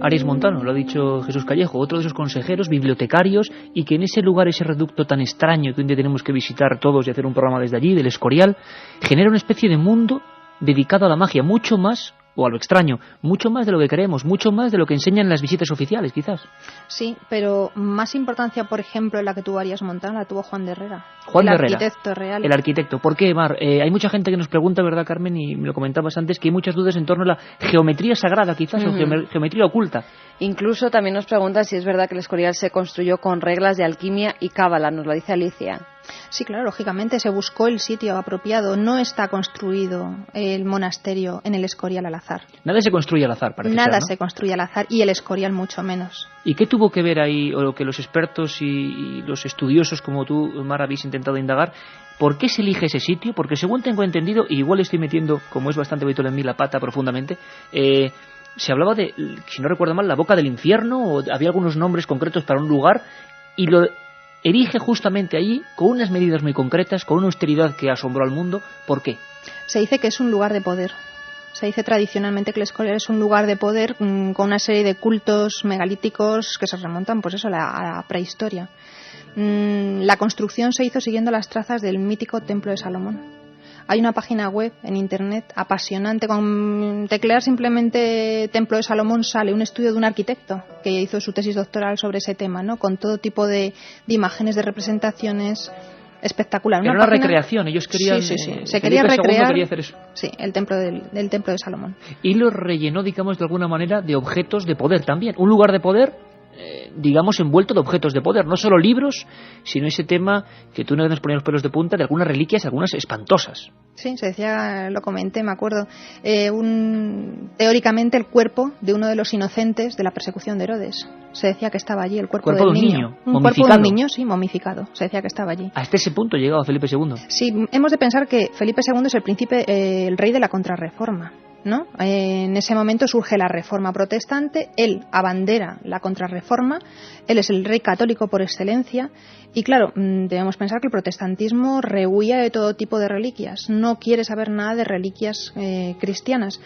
Arias Montano, lo ha dicho Jesús Callejo, otro de esos consejeros, bibliotecarios, y que en ese lugar, ese reducto tan extraño que un día tenemos que visitar todos y hacer un programa desde allí, del Escorial, genera una especie de mundo dedicado a la magia, mucho más, o a lo extraño, mucho más de lo que creemos, mucho más de lo que enseñan las visitas oficiales, quizás. Sí, pero más importancia, por ejemplo, en la que tuvo Arias Montano, la tuvo Juan de Herrera. Juan de Herrera, el arquitecto real. El arquitecto. ¿Por qué, Mar? Hay mucha gente que nos pregunta, ¿verdad, Carmen? Y me lo comentabas antes, que hay muchas dudas en torno a la geometría sagrada, quizás, o geometría oculta. Incluso también nos pregunta si es verdad que el Escorial se construyó con reglas de alquimia y cábala, nos lo dice Alicia. Sí, claro, lógicamente se buscó el sitio apropiado. No está construido el monasterio en el Escorial al azar. Nada se construye al azar, parece Nada ser, ¿no? se construye al azar, y el Escorial mucho menos. ¿Y qué tuvo que ver ahí, o lo que los expertos y los estudiosos como tú, Mar, habéis intentado indagar? ¿Por qué se elige ese sitio? Porque según tengo entendido, y igual estoy metiendo, como es bastante habitual en mí, la pata profundamente, se hablaba de, si no recuerdo mal, la boca del infierno, o había algunos nombres concretos para un lugar, y lo erige justamente allí, con unas medidas muy concretas, con una austeridad que asombró al mundo. ¿Por qué? Se dice que es un lugar de poder. Se dice tradicionalmente que el Escorial es un lugar de poder con una serie de cultos megalíticos que se remontan, pues eso, a la prehistoria. La construcción se hizo siguiendo las trazas del mítico Templo de Salomón. Hay una página web en internet apasionante, con teclear simplemente Templo de Salomón sale un estudio de un arquitecto que hizo su tesis doctoral sobre ese tema, ¿no? Con todo tipo de imágenes, de representaciones. Espectacular. Era una recreación, ellos querían... Sí. Se quería recrear quería hacer eso. Sí, el templo del Templo de Salomón. Y lo rellenó, digamos, de alguna manera de objetos de poder también. Un lugar de poder, digamos, envuelto de objetos de poder. No solo libros, sino ese tema que tú una vez nos ponías los pelos de punta, de algunas reliquias, algunas espantosas. Sí, se decía, lo comenté, me acuerdo, teóricamente el cuerpo de uno de los inocentes de la persecución de Herodes. Se decía que estaba allí, el cuerpo de un niño. Un cuerpo de un niño, sí, momificado. Se decía que estaba allí. Hasta ese punto llegaba Felipe II. Sí, hemos de pensar que Felipe II es el rey de la Contrarreforma, ¿no? En ese momento surge la Reforma Protestante, él abandera la Contrarreforma, él es el rey católico por excelencia, y claro, debemos pensar que el protestantismo rehuía de todo tipo de reliquias, no quiere saber nada de reliquias cristianas.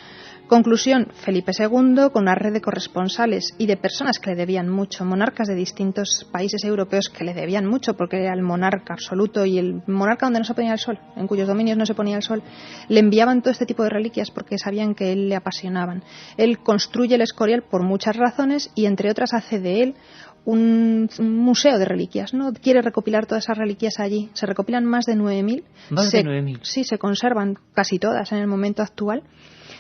Conclusión, Felipe II, con una red de corresponsales y de personas que le debían mucho, monarcas de distintos países europeos que le debían mucho porque era el monarca absoluto y el monarca donde no se ponía el sol, en cuyos dominios no se ponía el sol, le enviaban todo este tipo de reliquias porque sabían que él le apasionaban. Él construye el Escorial por muchas razones y entre otras hace de él un museo de reliquias, ¿no? Quiere recopilar todas esas reliquias allí. Se recopilan más de 9.000. Más de 9.000. Sí, se conservan casi todas en el momento actual.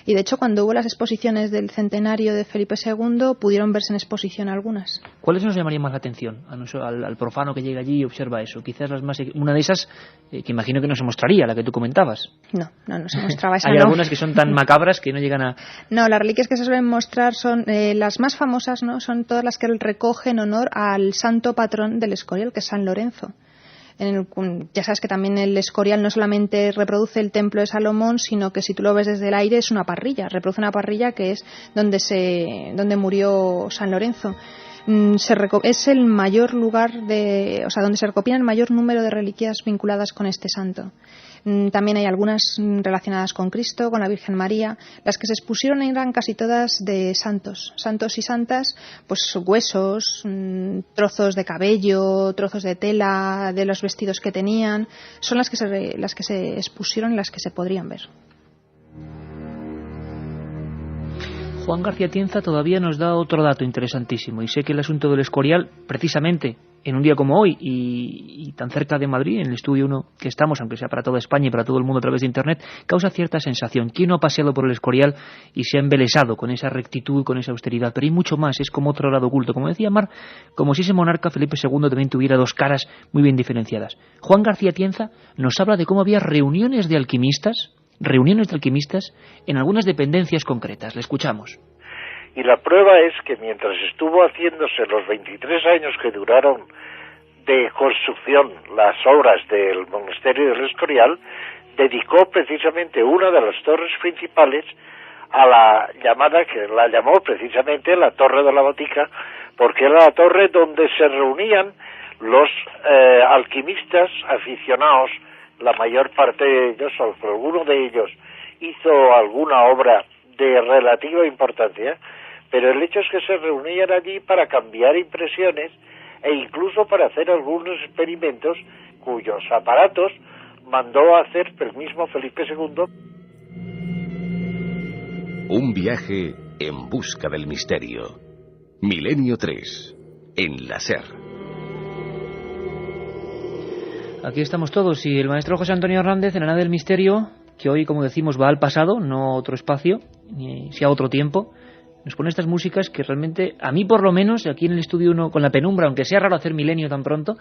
Y de hecho, cuando hubo las exposiciones del centenario de Felipe II, pudieron verse en exposición algunas. ¿Cuáles nos llamarían más la atención al profano que llega allí y observa eso? Quizás una de esas que imagino que no se mostraría, la que tú comentabas. No se mostraba esa. Hay algunas que son tan macabras que no llegan a... No, las reliquias que se suelen mostrar son las más famosas, ¿no? Son todas las que él recoge en honor al santo patrón del Escorial, que es San Lorenzo. Ya sabes que también el Escorial no solamente reproduce el Templo de Salomón, sino que si tú lo ves desde el aire es una parrilla, reproduce una parrilla que es donde murió San Lorenzo. Es el mayor lugar donde se recopilan el mayor número de reliquias vinculadas con este santo. También hay algunas relacionadas con Cristo, con la Virgen María. Las que se expusieron eran casi todas de santos y santas, pues huesos, trozos de cabello, trozos de tela, de los vestidos que tenían. Son las que se expusieron y las que se podrían ver. Juan García Tienza todavía nos da otro dato interesantísimo, y sé que el asunto del Escorial, precisamente en un día como hoy y tan cerca de Madrid, en el estudio 1 que estamos, aunque sea para toda España y para todo el mundo a través de Internet, causa cierta sensación. ¿Quién no ha paseado por el Escorial y se ha embelesado con esa rectitud, con esa austeridad? Pero hay mucho más, es como otro lado oculto. Como decía Mar, como si ese monarca Felipe II también tuviera dos caras muy bien diferenciadas. Juan García Tienza nos habla de cómo había reuniones de alquimistas en algunas dependencias concretas. Le escuchamos. Y la prueba es que mientras estuvo haciéndose los 23 años que duraron de construcción las obras del monasterio del Escorial, dedicó precisamente una de las torres principales a la llamada, que la llamó precisamente la Torre de la Botica, porque era la torre donde se reunían los alquimistas aficionados, la mayor parte de ellos, o alguno de ellos hizo alguna obra de relativa importancia, pero el hecho es que se reunían allí para cambiar impresiones e incluso para hacer algunos experimentos cuyos aparatos mandó a hacer el mismo Felipe II. Un viaje en busca del misterio. Milenio 3, en la SER. Aquí estamos todos y el maestro José Antonio Hernández en la nave del misterio, que hoy, como decimos, va al pasado, no a otro espacio, ni si a otro tiempo. Nos pone estas músicas que realmente, a mí por lo menos, aquí en el estudio uno con la penumbra, aunque sea raro hacer Milenio tan pronto,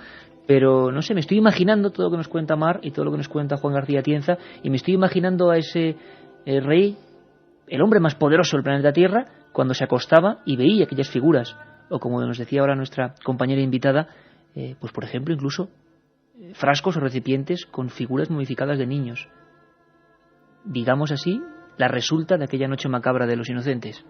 pero no sé, me estoy imaginando todo lo que nos cuenta Mar y todo lo que nos cuenta Juan García Tienza, y me estoy imaginando a ese rey, el hombre más poderoso del planeta Tierra, cuando se acostaba y veía aquellas figuras, o como nos decía ahora nuestra compañera invitada, pues por ejemplo incluso frascos o recipientes con figuras momificadas de niños. Digamos así, la resulta de aquella noche macabra de los inocentes.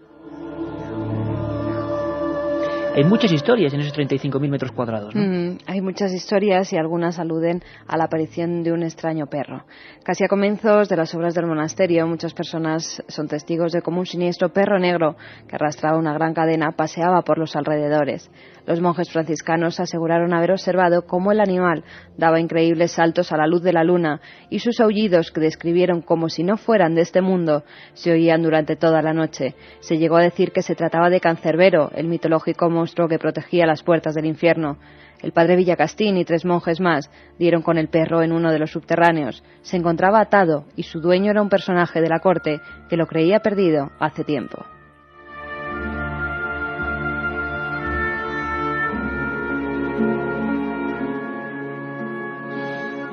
Hay muchas historias en esos 35.000 metros cuadrados, ¿no? Hay muchas historias y algunas aluden a la aparición de un extraño perro. Casi a comienzos de las obras del monasterio, muchas personas son testigos de cómo un siniestro perro negro que arrastraba una gran cadena paseaba por los alrededores. Los monjes franciscanos aseguraron haber observado cómo el animal daba increíbles saltos a la luz de la luna y sus aullidos, que describieron como si no fueran de este mundo, se oían durante toda la noche. Se llegó a decir que se trataba de Cancerbero, el mitológico monstruo que protegía las puertas del infierno. El padre Villacastín y 3 monjes más dieron con el perro en uno de los subterráneos. Se encontraba atado y su dueño era un personaje de la corte que lo creía perdido hace tiempo.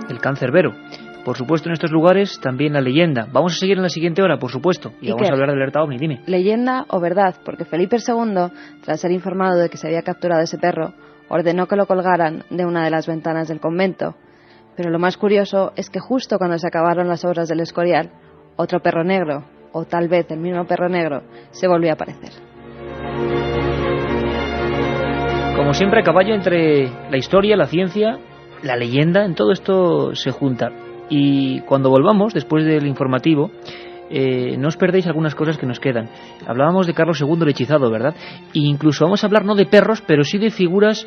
El Cancerbero. Por supuesto, en estos lugares también la leyenda. Vamos a seguir en la siguiente hora, por supuesto, y vamos a hablar de alerta OVNI. Dime. ¿Leyenda o verdad? Porque Felipe II, tras ser informado de que se había capturado ese perro, ordenó que lo colgaran de una de las ventanas del convento. Pero lo más curioso es que justo cuando se acabaron las obras del Escorial, otro perro negro, o tal vez el mismo perro negro, se volvió a aparecer. Como siempre, a caballo entre la historia, la ciencia, la leyenda, en todo esto se junta. Y cuando volvamos, después del informativo, no os perdéis algunas cosas que nos quedan. Hablábamos de Carlos II el hechizado, ¿verdad? E incluso vamos a hablar no de perros, pero sí de figuras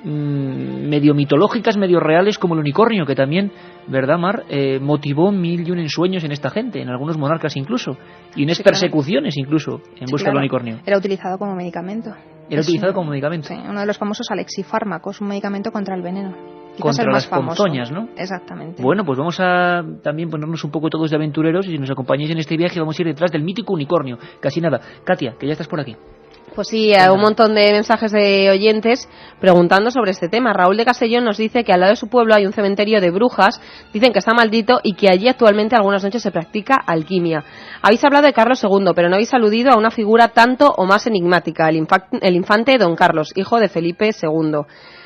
medio mitológicas, medio reales, como el unicornio, que también, ¿verdad, Mar? Motivó 1001 ensueños en esta gente, en algunos monarcas incluso, y unas persecuciones incluso en busca del unicornio. Era utilizado como medicamento. Era utilizado como medicamento. Sí, uno de los famosos alexifármacos, un medicamento contra el veneno. Contra las ponzoñas, ¿no? Exactamente. Bueno, pues vamos a también ponernos un poco todos de aventureros, y si nos acompañáis en este viaje vamos a ir detrás del mítico unicornio. Casi nada. Katia, que ya estás por aquí. Pues sí, hay un montón de mensajes de oyentes preguntando sobre este tema. Raúl de Castellón nos dice que al lado de su pueblo hay un cementerio de brujas, dicen que está maldito y que allí actualmente algunas noches se practica alquimia. Habéis hablado de Carlos II, pero no habéis aludido a una figura tanto o más enigmática, el infante Don Carlos, hijo de Felipe II.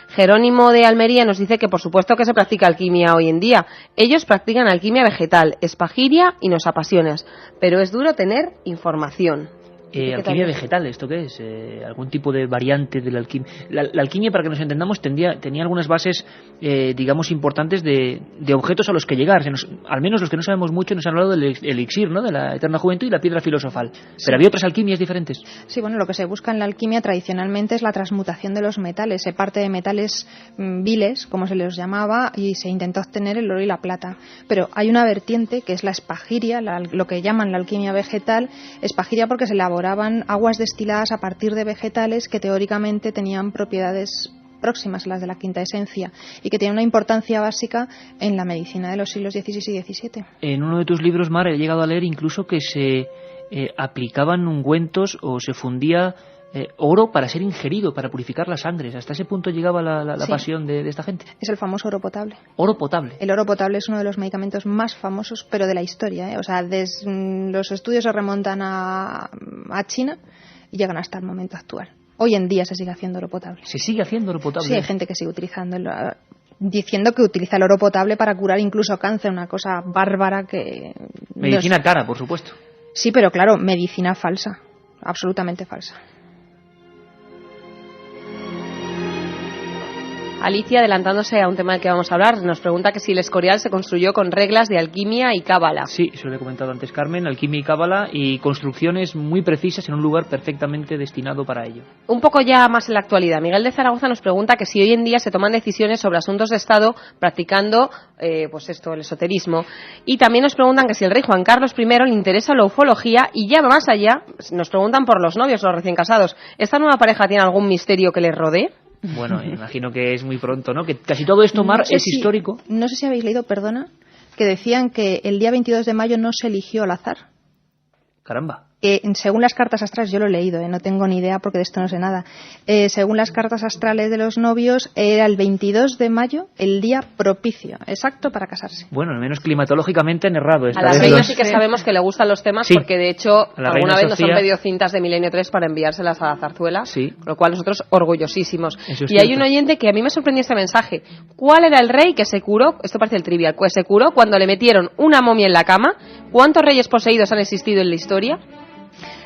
Jerónimo de Almería nos dice que por supuesto que se practica alquimia hoy en día. Ellos practican alquimia vegetal, espagiria y nos apasiona, pero es duro tener información. Alquimia vegetal, ¿esto qué es? ¿Algún tipo de variante de la alquimia? La alquimia, para que nos entendamos, tenía algunas bases, digamos, importantes de objetos a los que llegar. Al menos los que no sabemos mucho nos han hablado del elixir, ¿no? De la eterna juventud y la piedra filosofal. Sí. Pero había otras alquimias diferentes. Sí, bueno, lo que se busca en la alquimia tradicionalmente es la transmutación de los metales. Se parte de metales viles, como se les llamaba, y se intenta obtener el oro y la plata. Pero hay una vertiente que es la espagiria, lo que llaman la alquimia vegetal. Espagiria porque se elaboraban aguas destiladas a partir de vegetales que teóricamente tenían propiedades próximas a las de la quinta esencia y que tienen una importancia básica en la medicina de los siglos XVI y XVII. En uno de tus libros, Mar, he llegado a leer incluso que se aplicaban ungüentos o se fundía oro para ser ingerido, para purificar la sangre. Hasta ese punto llegaba la sí. pasión de esta gente. Es el famoso oro potable. Oro potable. El oro potable es uno de los medicamentos más famosos, pero de la historia, ¿eh? O sea, los estudios se remontan a China y llegan hasta el momento actual. Hoy en día se sigue haciendo oro potable. ¿Se sigue haciendo oro potable? Sí, hay gente que sigue utilizando diciendo que utiliza el oro potable para curar incluso cáncer, una cosa bárbara que... Medicina cara, por supuesto. Sí, pero claro, medicina falsa, absolutamente falsa. Alicia, adelantándose a un tema del que vamos a hablar, nos pregunta que si el Escorial se construyó con reglas de alquimia y cábala. Sí, eso lo he comentado antes, Carmen, alquimia y cábala y construcciones muy precisas en un lugar perfectamente destinado para ello. Un poco ya más en la actualidad, Miguel de Zaragoza nos pregunta que si hoy en día se toman decisiones sobre asuntos de Estado practicando, pues esto, el esoterismo. Y también nos preguntan que si el rey Juan Carlos I le interesa la ufología y ya más allá, nos preguntan por los novios, los recién casados. ¿Esta nueva pareja tiene algún misterio que les rodee? Bueno, imagino que es muy pronto, ¿no? Que casi todo esto, Mar, es histórico. No sé si habéis leído, perdona, que decían que el día 22 de mayo no se eligió al azar. Caramba. Según las cartas astrales, yo lo he leído, no tengo ni idea porque de esto no sé nada. Según las cartas astrales de los novios, era el 22 de mayo el día propicio, exacto para casarse. Bueno, al menos climatológicamente han errado. A la reina sí que sabemos que le gustan los temas, sí, porque de hecho alguna vez nos han pedido cintas de Milenio 3 para enviárselas a la zarzuela, sí, con lo cual nosotros orgullosísimos. Y hay un oyente que a mí me sorprendió este mensaje. ¿Cuál era el rey que se curó? Esto parece el trivial. Pues se curó cuando le metieron una momia en la cama. ¿Cuántos reyes poseídos han existido en la historia?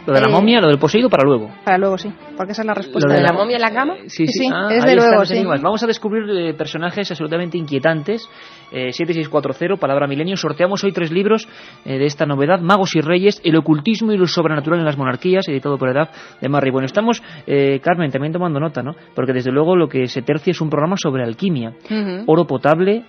Lo de la momia, lo del poseído para luego. Para luego, sí, porque esa es la respuesta. ¿Lo de la momia en la cama? Sí, es de luego, sí. Vamos a descubrir personajes absolutamente inquietantes. 7640, palabra milenio. Sorteamos hoy 3 libros de esta novedad: Magos y Reyes, el ocultismo y lo sobrenatural en las monarquías, editado por Edad de Marri. Bueno, estamos, Carmen, también tomando nota, ¿no? Porque desde luego lo que se tercia es un programa sobre alquimia. Oro potable,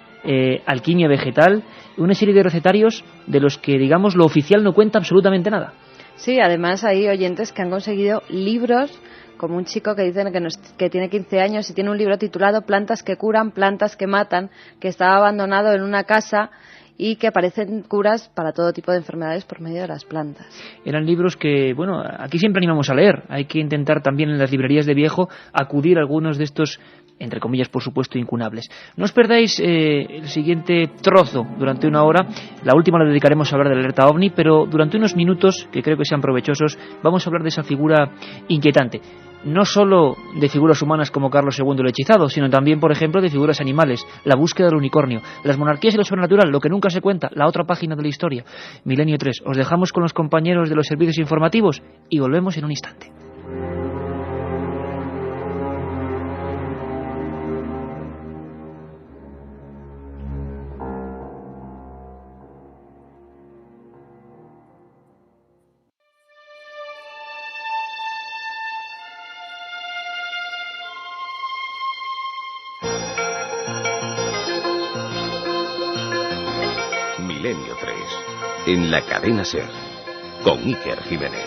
alquimia vegetal, una serie de recetarios de los que, digamos, lo oficial no cuenta absolutamente nada. Sí, además hay oyentes que han conseguido libros, como un chico que dicen que tiene 15 años y tiene un libro titulado Plantas que curan, plantas que matan, que estaba abandonado en una casa y que aparecen curas para todo tipo de enfermedades por medio de las plantas. Eran libros que, bueno, aquí siempre animamos a leer. Hay que intentar también en las librerías de viejo acudir a algunos de estos, entre comillas, por supuesto, incunables. No os perdáis el siguiente trozo durante una hora. La última la dedicaremos a hablar de la alerta OVNI, pero durante unos minutos, que creo que sean provechosos, vamos a hablar de esa figura inquietante. No solo de figuras humanas como Carlos II el hechizado, sino también, por ejemplo, de figuras animales, la búsqueda del unicornio, las monarquías y lo sobrenatural, lo que nunca se cuenta, la otra página de la historia. Milenio 3, os dejamos con los compañeros de los servicios informativos y volvemos en un instante. Milenio 3, en la cadena SER, con Iker Jiménez.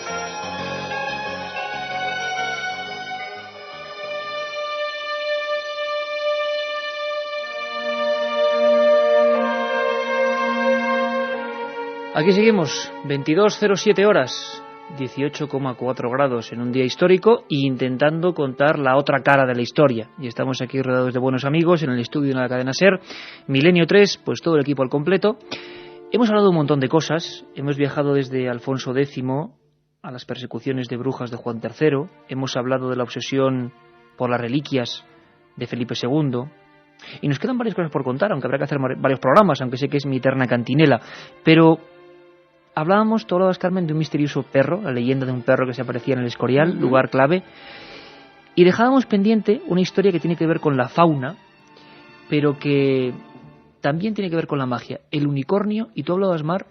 Aquí seguimos, 22:07 horas, 18,4 grados en un día histórico, e intentando contar la otra cara de la historia. Y estamos aquí rodeados de buenos amigos en el estudio de la cadena SER, Milenio 3, pues todo el equipo al completo. Hemos hablado de un montón de cosas, hemos viajado desde Alfonso X a las persecuciones de brujas de Juan III, hemos hablado de la obsesión por las reliquias de Felipe II, y nos quedan varias cosas por contar, aunque habrá que hacer varios programas, aunque sé que es mi eterna cantinela, pero hablábamos, tú hablabas, Carmen, de un misterioso perro, la leyenda de un perro que se aparecía en el Escorial, lugar clave, y dejábamos pendiente una historia que tiene que ver con la fauna, pero que también tiene que ver con la magia, el unicornio, y tú hablabas, Mar,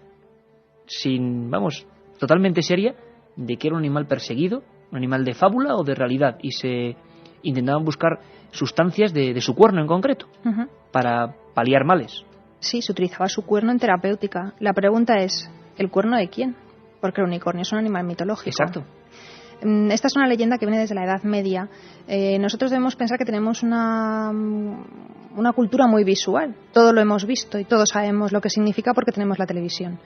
totalmente seria, de que era un animal perseguido, un animal de fábula o de realidad, y se intentaban buscar sustancias de su cuerno en concreto, para paliar males. Sí, se utilizaba su cuerno en terapéutica. La pregunta es, ¿el cuerno de quién? Porque el unicornio es un animal mitológico. Exacto. Esta es una leyenda que viene desde la Edad Media. Nosotros debemos pensar que tenemos una cultura muy visual. Todo lo hemos visto y todos sabemos lo que significa porque tenemos la televisión.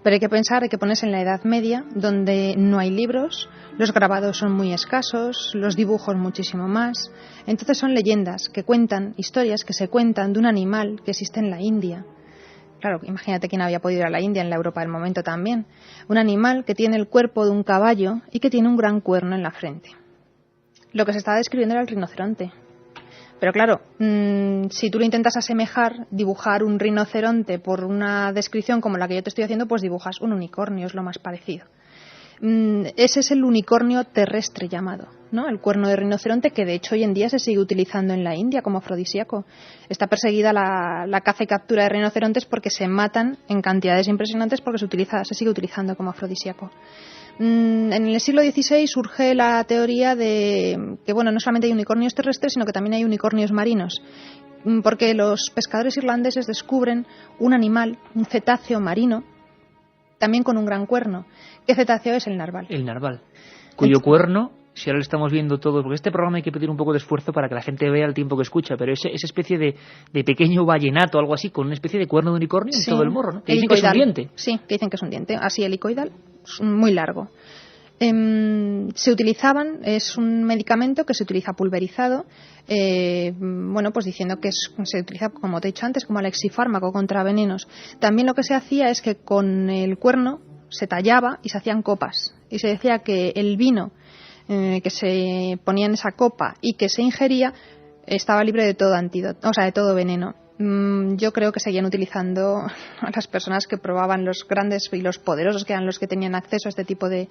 Pero hay que pensar, hay que ponerse en la Edad Media, donde no hay libros, los grabados son muy escasos, los dibujos muchísimo más. Entonces son leyendas que cuentan, historias que se cuentan de un animal que existe en la India. Claro, imagínate quién había podido ir a la India, en la Europa del momento también. Un animal que tiene el cuerpo de un caballo y que tiene un gran cuerno en la frente. Lo que se estaba describiendo era el rinoceronte. Pero claro, si tú lo intentas asemejar, dibujar un rinoceronte por una descripción como la que yo te estoy haciendo, pues dibujas un unicornio, es lo más parecido. Ese es el unicornio terrestre llamado, ¿no? El cuerno de rinoceronte, que de hecho hoy en día se sigue utilizando en la India como afrodisíaco. Está perseguida la caza y captura de rinocerontes porque se matan en cantidades impresionantes porque se sigue utilizando como afrodisíaco. En el siglo XVI surge la teoría de que, bueno, no solamente hay unicornios terrestres, sino que también hay unicornios marinos, porque los pescadores irlandeses descubren un animal, un cetáceo marino, también con un gran cuerno. ¿Qué cetáceo es? El narval. El narval, cuyo cuerno, si ahora lo estamos viendo todos, porque este programa hay que pedir un poco de esfuerzo para que la gente vea el tiempo que escucha, pero esa especie de pequeño vallenato, algo así, con una especie de cuerno de unicornio en todo el morro, ¿no? Que dicen que es un diente. Sí, que dicen que es un diente, así helicoidal, muy largo. Se utilizaban, es un medicamento que se utiliza pulverizado, pues diciendo que se utiliza, como te he dicho antes, como alexifármaco contra venenos. También lo que se hacía es que con el cuerno se tallaba y se hacían copas, y se decía que el vino que se ponía en esa copa y que se ingería estaba libre de todo antídoto, o sea, de todo veneno. Yo creo que seguían utilizando a las personas que probaban, los grandes y los poderosos, que eran los que tenían acceso a este tipo de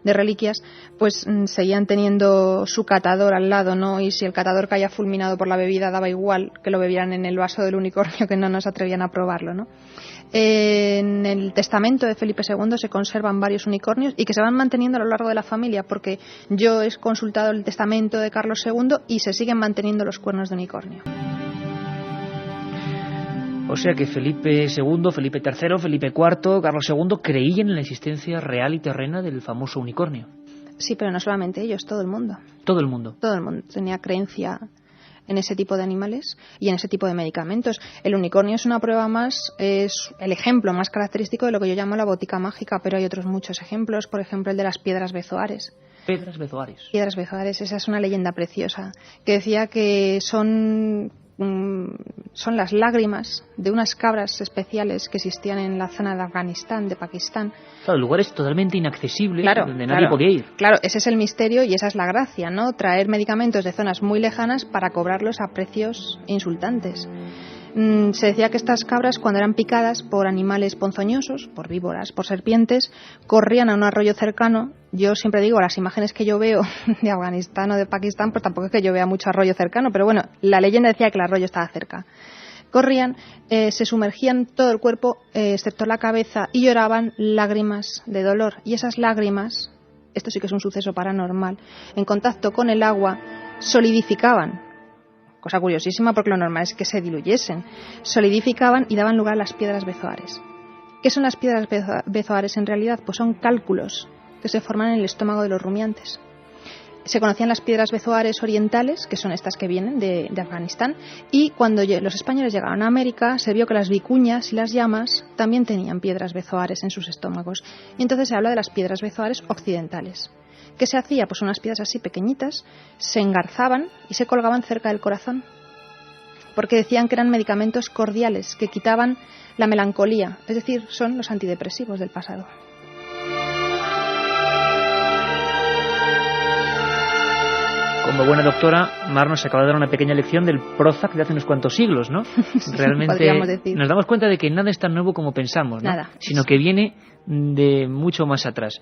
reliquias, pues seguían teniendo su catador al lado, ¿no? Y si el catador caía fulminado por la bebida, daba igual que lo bebieran en el vaso del unicornio, que no nos atrevían a probarlo, ¿no? En el testamento de Felipe II se conservan varios unicornios y que se van manteniendo a lo largo de la familia, porque yo he consultado el testamento de Carlos II y se siguen manteniendo los cuernos de unicornio. O sea que Felipe II, Felipe III, Felipe IV, Carlos II creían en la existencia real y terrena del famoso unicornio. Sí, pero no solamente ellos, todo el mundo. Todo el mundo. Todo el mundo tenía creencia en ese tipo de animales y en ese tipo de medicamentos. El unicornio es una prueba más, es el ejemplo más característico de lo que yo llamo la botica mágica, pero hay otros muchos ejemplos, por ejemplo el de las piedras bezoares. Piedras bezoares. Piedras bezoares, esa es una leyenda preciosa, que decía que son las lágrimas de unas cabras especiales que existían en la zona de Afganistán, de Pakistán. Claro, lugares totalmente inaccesibles, claro, donde nadie podía ir. Claro, ese es el misterio y esa es la gracia, ¿no? Traer medicamentos de zonas muy lejanas para cobrarlos a precios insultantes. Se decía que estas cabras, cuando eran picadas por animales ponzoñosos, por víboras, por serpientes, corrían a un arroyo cercano. Yo siempre digo, las imágenes que yo veo de Afganistán o de Pakistán, pues tampoco es que yo vea mucho arroyo cercano, pero bueno, la leyenda decía que el arroyo estaba cerca. Corrían, se sumergían todo el cuerpo, excepto la cabeza, y lloraban lágrimas de dolor. Y esas lágrimas, esto sí que es un suceso paranormal, en contacto con el agua, solidificaban. Cosa curiosísima, porque lo normal es que se diluyesen. Solidificaban y daban lugar a las piedras bezoares. ¿Qué son las piedras bezoares en realidad? Pues son cálculos que se forman en el estómago de los rumiantes. Se conocían las piedras bezoares orientales, que son estas que vienen de Afganistán, y cuando los españoles llegaron a América se vio que las vicuñas y las llamas también tenían piedras bezoares en sus estómagos. Y entonces se habla de las piedras bezoares occidentales. ¿Qué se hacía? Pues unas piedras así pequeñitas, se engarzaban y se colgaban cerca del corazón, porque decían que eran medicamentos cordiales, que quitaban la melancolía, es decir, son los antidepresivos del pasado. Como buena doctora, Mar nos acaba de dar una pequeña lección del Prozac de hace unos cuantos siglos, ¿no? Realmente nos damos cuenta de que nada es tan nuevo como pensamos, ¿no? Nada. Sino que viene de mucho más atrás.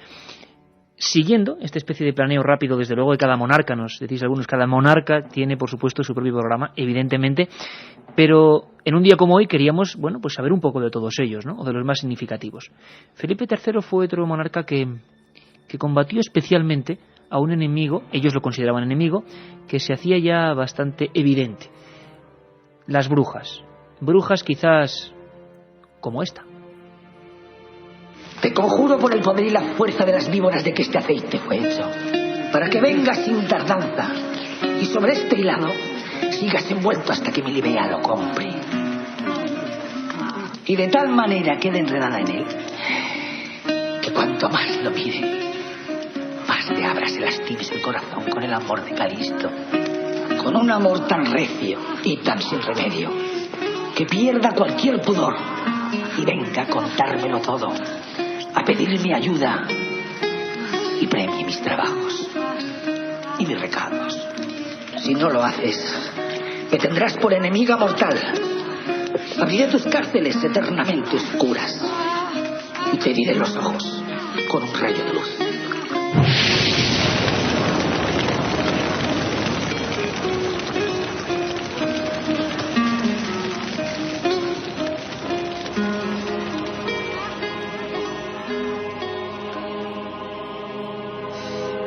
Siguiendo esta especie de planeo rápido, desde luego, de cada monarca, nos decís algunos, cada monarca tiene, por supuesto, su propio programa, evidentemente, pero en un día como hoy queríamos, bueno, pues saber un poco de todos ellos, ¿no? O de los más significativos. Felipe III fue otro monarca que combatió especialmente a un enemigo, ellos lo consideraban enemigo, que se hacía ya bastante evidente. Las brujas. Brujas quizás como esta. Te conjuro por el poder y la fuerza de las víboras de que este aceite fue hecho, para que vengas sin tardanza y sobre este hilado sigas envuelto hasta que mi libea lo compre. Y de tal manera quede enredada en él, que cuanto más lo mire, más te abras y lastimes el corazón con el amor de Calisto, con un amor tan recio y tan sin remedio, que pierda cualquier pudor y venga a contármelo todo, a pedirme ayuda y premie mis trabajos y mis recados. Si no lo haces, me tendrás por enemiga mortal. Abriré tus cárceles eternamente oscuras y te heriré los ojos con un rayo de luz.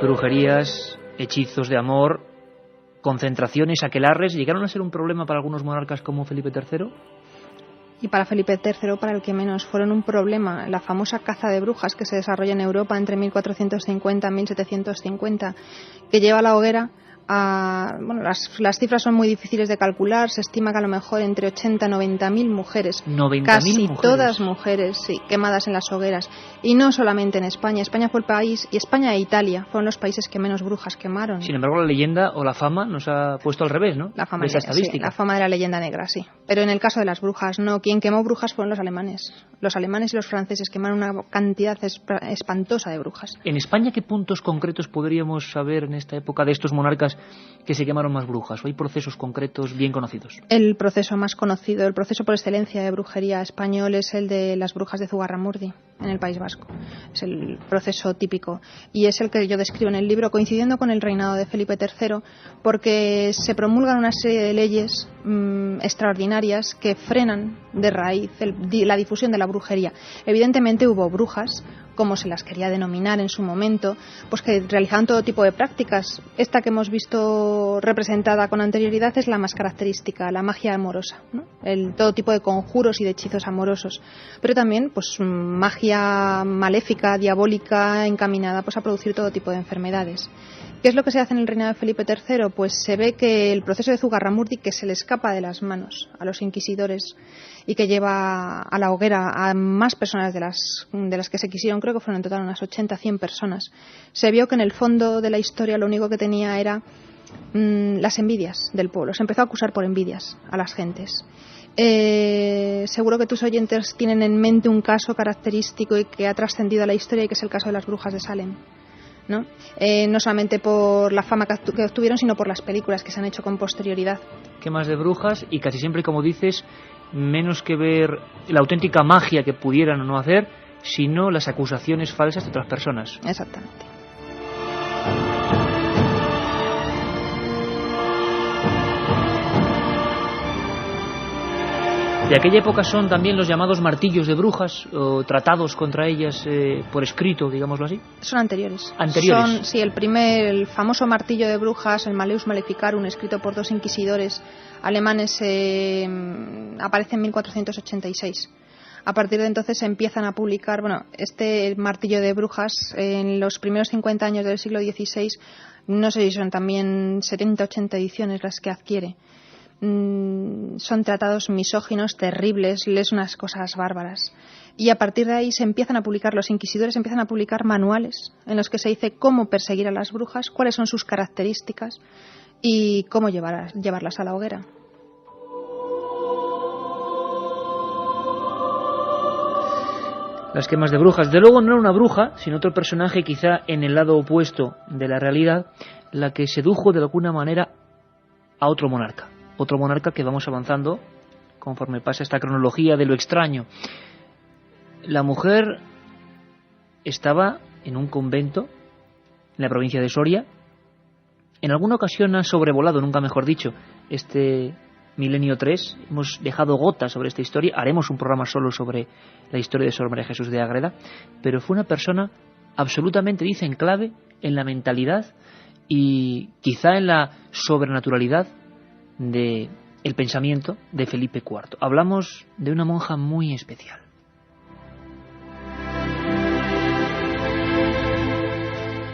Brujerías, hechizos de amor, concentraciones, aquelarres, ¿llegaron a ser un problema para algunos monarcas como Felipe III? Y para Felipe III, para el que menos, fueron un problema. La famosa caza de brujas que se desarrolla en Europa entre 1450 y 1750, que lleva a la hoguera bueno, las cifras son muy difíciles de calcular. Se estima que a lo mejor entre 80 y 90.000 mujeres, casi todas mujeres, sí, quemadas en las hogueras. Y no solamente en España. España fue el país, y España e Italia fueron los países que menos brujas quemaron. Sin embargo, la leyenda o la fama nos ha puesto al revés, ¿no? La fama de la leyenda negra, sí. Pero en el caso de las brujas, no. Quien quemó brujas fueron los alemanes. Los alemanes y los franceses quemaron una cantidad espantosa de brujas. ¿En España qué puntos concretos podríamos saber en esta época de estos monarcas que se quemaron más brujas? ¿O hay procesos concretos bien conocidos? El proceso más conocido, el proceso por excelencia de brujería español, es el de las brujas de Zugarramurdi, en el País Vasco. Es el proceso típico y es el que yo describo en el libro, coincidiendo con el reinado de Felipe III, porque se promulgan una serie de leyes extraordinarias que frenan de raíz la difusión de la brujería. Evidentemente hubo brujas, como se las quería denominar en su momento, pues que realizaban todo tipo de prácticas. Esta que hemos visto representada con anterioridad es la más característica, la magia amorosa, ¿no? Todo tipo de conjuros y de hechizos amorosos, pero también pues magia maléfica, diabólica, encaminada pues a producir todo tipo de enfermedades. ¿Qué es lo que se hace en el reinado de Felipe III? Pues se ve que el proceso de Zugarramurdi, que se le escapa de las manos a los inquisidores y que lleva a la hoguera a más personas de las que se quisieron, creo que fueron en total unas 80-100 personas, se vio que en el fondo de la historia lo único que tenía era las envidias del pueblo. Se empezó a acusar por envidias a las gentes. Seguro que tus oyentes tienen en mente un caso característico y que ha trascendido a la historia, y que es el caso de las brujas de Salem, ¿no? No solamente por la fama que obtuvieron, sino por las películas que se han hecho con posterioridad. Quemas de brujas, y casi siempre, como dices, menos que ver la auténtica magia que pudieran o no hacer, sino las acusaciones falsas de otras personas. Exactamente. De aquella época son también los llamados martillos de brujas, o tratados contra ellas por escrito, digámoslo así. Son anteriores. ¿Anteriores? Sí, el famoso martillo de brujas, el Malleus Maleficarum, escrito por dos inquisidores alemanes, aparece en 1486. A partir de entonces se empiezan a publicar, este martillo de brujas en los primeros 50 años del siglo XVI, no sé si son también 70-80 ediciones las que adquiere. Son tratados misóginos, terribles, lees unas cosas bárbaras. Y a partir de ahí los inquisidores empiezan a publicar manuales en los que se dice cómo perseguir a las brujas, cuáles son sus características y cómo llevarlas a la hoguera. Las quemas de brujas. De luego no era una bruja, sino otro personaje, quizá en el lado opuesto de la realidad, la que sedujo de alguna manera a otro monarca. Otro monarca que vamos avanzando conforme pasa esta cronología de lo extraño. La mujer estaba en un convento en la provincia de Soria. En alguna ocasión ha sobrevolado, nunca mejor dicho, este milenio 3. Hemos dejado gotas sobre esta historia. Haremos un programa solo sobre la historia de Sor María Jesús de Ágreda. Pero fue una persona absolutamente, dicen, clave en la mentalidad y quizá en la sobrenaturalidad de el pensamiento de Felipe IV. Hablamos de una monja muy especial.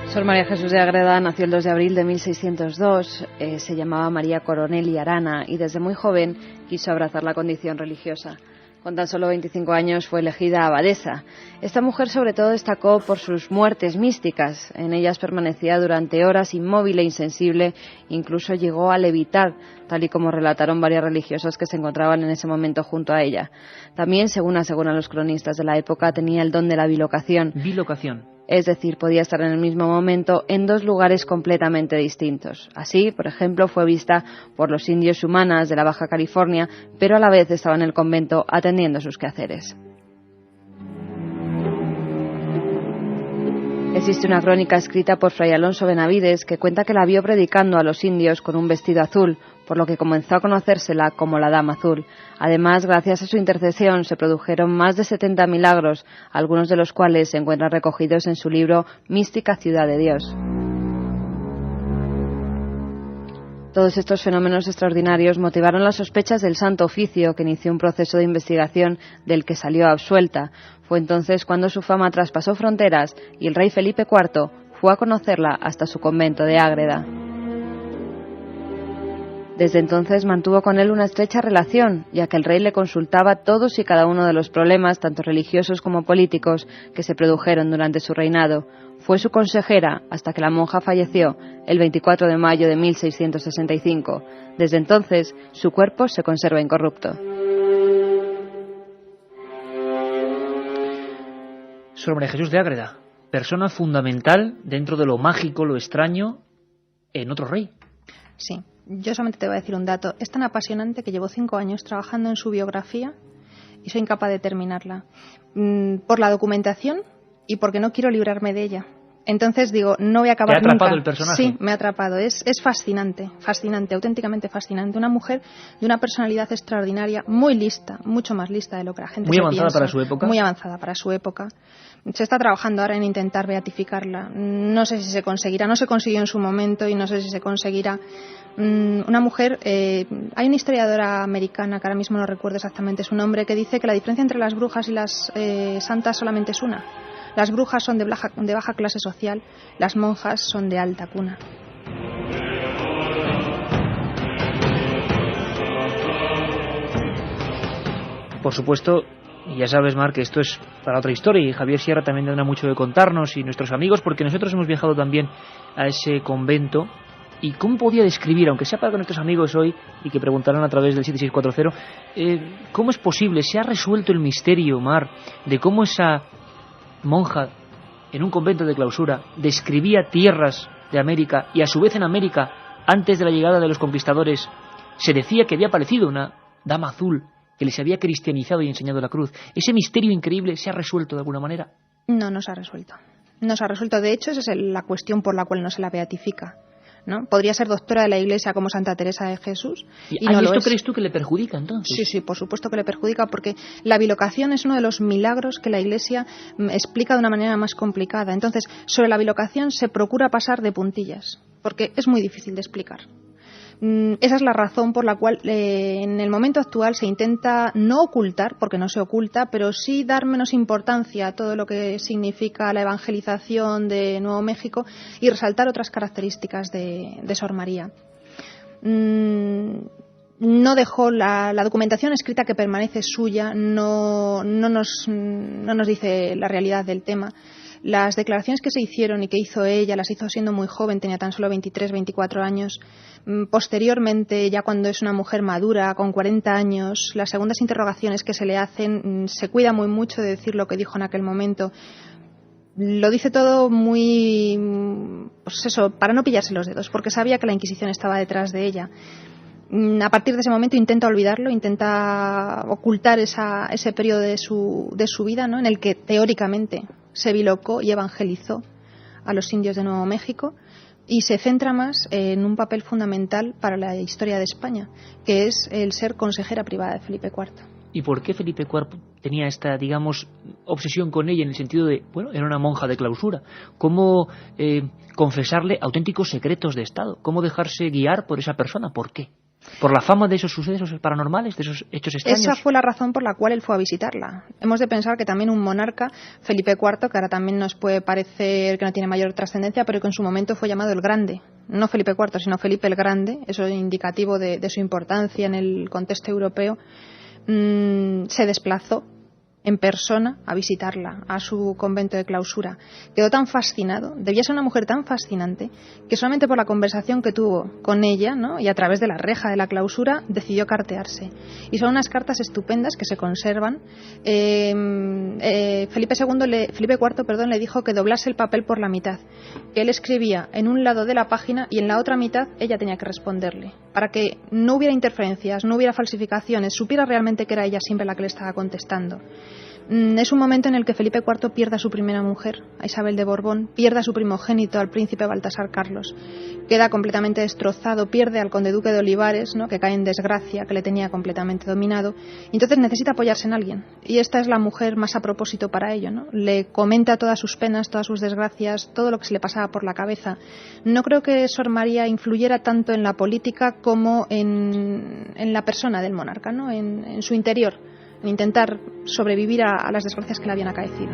Sor María Jesús de Ágreda nació el 2 de abril de 1602, se llamaba María Coronel Arana y desde muy joven quiso abrazar la condición religiosa. Con tan solo 25 años fue elegida abadesa. Esta mujer sobre todo destacó por sus muertes místicas. En ellas permanecía durante horas inmóvil e insensible, incluso llegó a levitar, tal y como relataron varias religiosas que se encontraban en ese momento junto a ella. También, según aseguran los cronistas de la época, tenía el don de la bilocación. Bilocación. Es decir, podía estar en el mismo momento en dos lugares completamente distintos. Así, por ejemplo, fue vista por los indios humanas de la Baja California, pero a la vez estaba en el convento atendiendo sus quehaceres. Existe una crónica escrita por Fray Alonso Benavides que cuenta que la vio predicando a los indios con un vestido azul, por lo que comenzó a conocérsela como la Dama Azul. Además, gracias a su intercesión se produjeron más de 70 milagros, algunos de los cuales se encuentran recogidos en su libro Mística Ciudad de Dios. Todos estos fenómenos extraordinarios motivaron las sospechas del Santo Oficio, que inició un proceso de investigación del que salió absuelta. Fue entonces cuando su fama traspasó fronteras y el rey Felipe IV fue a conocerla hasta su convento de Ágreda. Desde entonces mantuvo con él una estrecha relación, ya que el rey le consultaba todos y cada uno de los problemas, tanto religiosos como políticos, que se produjeron durante su reinado. Fue su consejera hasta que la monja falleció el 24 de mayo de 1665. Desde entonces, su cuerpo se conserva incorrupto. Sor María Jesús de Ágreda, persona fundamental dentro de lo mágico, lo extraño, en otro rey. Sí, yo solamente te voy a decir un dato. Es tan apasionante que llevo 5 años trabajando en su biografía y soy incapaz de terminarla. Por la documentación y porque no quiero librarme de ella. Entonces digo, no voy a acabar nunca. ¿Te ha atrapado el personaje? Sí, me ha atrapado. Es fascinante, fascinante, auténticamente fascinante. Una mujer de una personalidad extraordinaria, muy lista, mucho más lista de lo que la gente se piensa. Muy avanzada para su época. Muy avanzada para su época. Se está trabajando ahora en intentar beatificarla. No sé si se conseguirá, no se consiguió en su momento y no sé si se conseguirá. Una mujer, hay una historiadora americana que ahora mismo no recuerdo exactamente su nombre, que dice que la diferencia entre las brujas y las santas solamente es una. Las brujas son de baja clase social, las monjas son de alta cuna. Por supuesto, y ya sabes, Mar, que esto es para otra historia, y Javier Sierra también tendrá mucho de contarnos, y nuestros amigos, porque nosotros hemos viajado también a ese convento. ¿Y cómo podía describir, aunque sea para con nuestros amigos hoy, y que preguntarán a través del 7640, cómo es posible, se ha resuelto el misterio, Mar, de cómo esa monja en un convento de clausura describía tierras de América, y a su vez en América, antes de la llegada de los conquistadores, se decía que había aparecido una dama azul que les había cristianizado y enseñado la cruz? ¿Ese misterio increíble se ha resuelto de alguna manera? No se ha resuelto. No se ha resuelto. De hecho, esa es la cuestión por la cual no se la beatifica, ¿no? Podría ser doctora de la Iglesia como Santa Teresa de Jesús y no lo es. ¿Esto crees tú que le perjudica entonces? Sí, por supuesto que le perjudica, porque la bilocación es uno de los milagros que la Iglesia explica de una manera más complicada. Entonces, sobre la bilocación se procura pasar de puntillas, porque es muy difícil de explicar. Esa es la razón por la cual en el momento actual se intenta no ocultar, porque no se oculta, pero sí dar menos importancia a todo lo que significa la evangelización de Nuevo México y resaltar otras características de Sor María. No dejó la documentación escrita, que permanece suya, no nos dice la realidad del tema. Las declaraciones que se hicieron y que hizo ella, las hizo siendo muy joven, tenía tan solo 23, 24 años. Posteriormente, ya cuando es una mujer madura, con 40 años, las segundas interrogaciones que se le hacen, se cuida muy mucho de decir lo que dijo en aquel momento. Lo dice todo muy, pues eso, para no pillarse los dedos, porque sabía que la Inquisición estaba detrás de ella. A partir de ese momento intenta olvidarlo, intenta ocultar ese periodo de su vida, ¿no?, en el que teóricamente se bilocó y evangelizó a los indios de Nuevo México, y se centra más en un papel fundamental para la historia de España, que es el ser consejera privada de Felipe IV. ¿Y por qué Felipe IV tenía esta, digamos, obsesión con ella en el sentido de, bueno, era una monja de clausura? ¿Cómo confesarle auténticos secretos de Estado? ¿Cómo dejarse guiar por esa persona? ¿Por qué? ¿Por la fama de esos sucesos paranormales, de esos hechos extraños? Esa fue la razón por la cual él fue a visitarla. Hemos de pensar que también un monarca, Felipe IV, que ahora también nos puede parecer que no tiene mayor trascendencia, pero que en su momento fue llamado el Grande. No Felipe IV, sino Felipe el Grande. Eso es indicativo de su importancia en el contexto europeo. Se desplazó en persona a visitarla, a su convento de clausura. Quedó tan fascinado, debía ser una mujer tan fascinante, que solamente por la conversación que tuvo con ella, ¿no?, y a través de la reja de la clausura, decidió cartearse. Y son unas cartas estupendas que se conservan. Felipe IV le dijo que doblase el papel por la mitad, que él escribía en un lado de la página y en la otra mitad ella tenía que responderle, para que no hubiera interferencias, no hubiera falsificaciones, supiera realmente que era ella siempre la que le estaba contestando. Es un momento en el que Felipe IV pierde a su primera mujer, a Isabel de Borbón, pierde a su primogénito, al príncipe Baltasar Carlos. Queda completamente destrozado, pierde al conde duque de Olivares, ¿no?, que cae en desgracia, que le tenía completamente dominado. Y entonces necesita apoyarse en alguien. Y esta es la mujer más a propósito para ello, ¿no? Le comenta todas sus penas, todas sus desgracias, todo lo que se le pasaba por la cabeza. No creo que Sor María influyera tanto en la política como en la persona del monarca, ¿no?, en su interior, en intentar sobrevivir a las desgracias que le habían acaecido.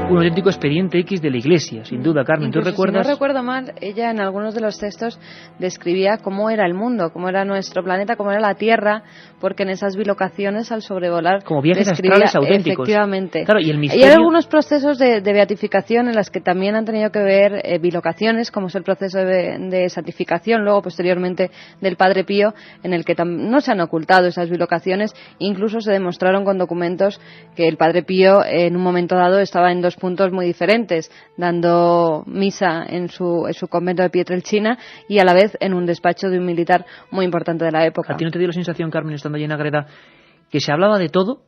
Un auténtico expediente X de la Iglesia, sin duda, Carmen. ¿Tú recuerdas? Si no recuerdo mal, ella en algunos de los textos describía cómo era el mundo, cómo era nuestro planeta, cómo era la Tierra, porque en esas bilocaciones al sobrevolar como viajes astrales auténticos. Efectivamente. Claro, y el misterio... hay algunos procesos de beatificación en las que también han tenido que ver bilocaciones, como es el proceso de santificación, luego posteriormente del Padre Pío, en el que no se han ocultado esas bilocaciones, incluso se demostraron con documentos que el Padre Pío en un momento dado estaba en dos puntos muy diferentes, dando misa en su convento de Pietrelcina y a la vez en un despacho de un militar muy importante de la época. ¿A ti no te dio la sensación, Carmen, estando allí en Ágreda, que se hablaba de todo,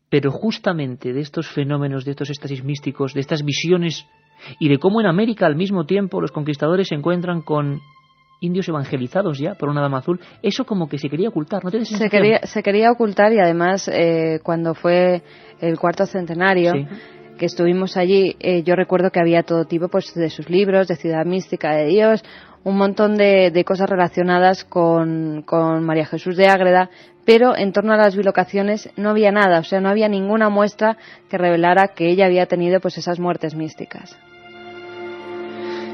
pero justamente de estos fenómenos, de estos éxtasis místicos, de estas visiones, y de cómo en América al mismo tiempo los conquistadores se encuentran con indios evangelizados ya por una dama azul? Eso como que se quería ocultar, ¿no te da sensación? Se quería ocultar, y además cuando fue el cuarto centenario, sí, que estuvimos allí, yo recuerdo que había todo tipo, pues, de sus libros, de Ciudad Mística de Dios, un montón de cosas relacionadas con María Jesús de Ágreda, pero en torno a las bilocaciones no había nada, o sea, no había ninguna muestra que revelara que ella había tenido pues esas muertes místicas.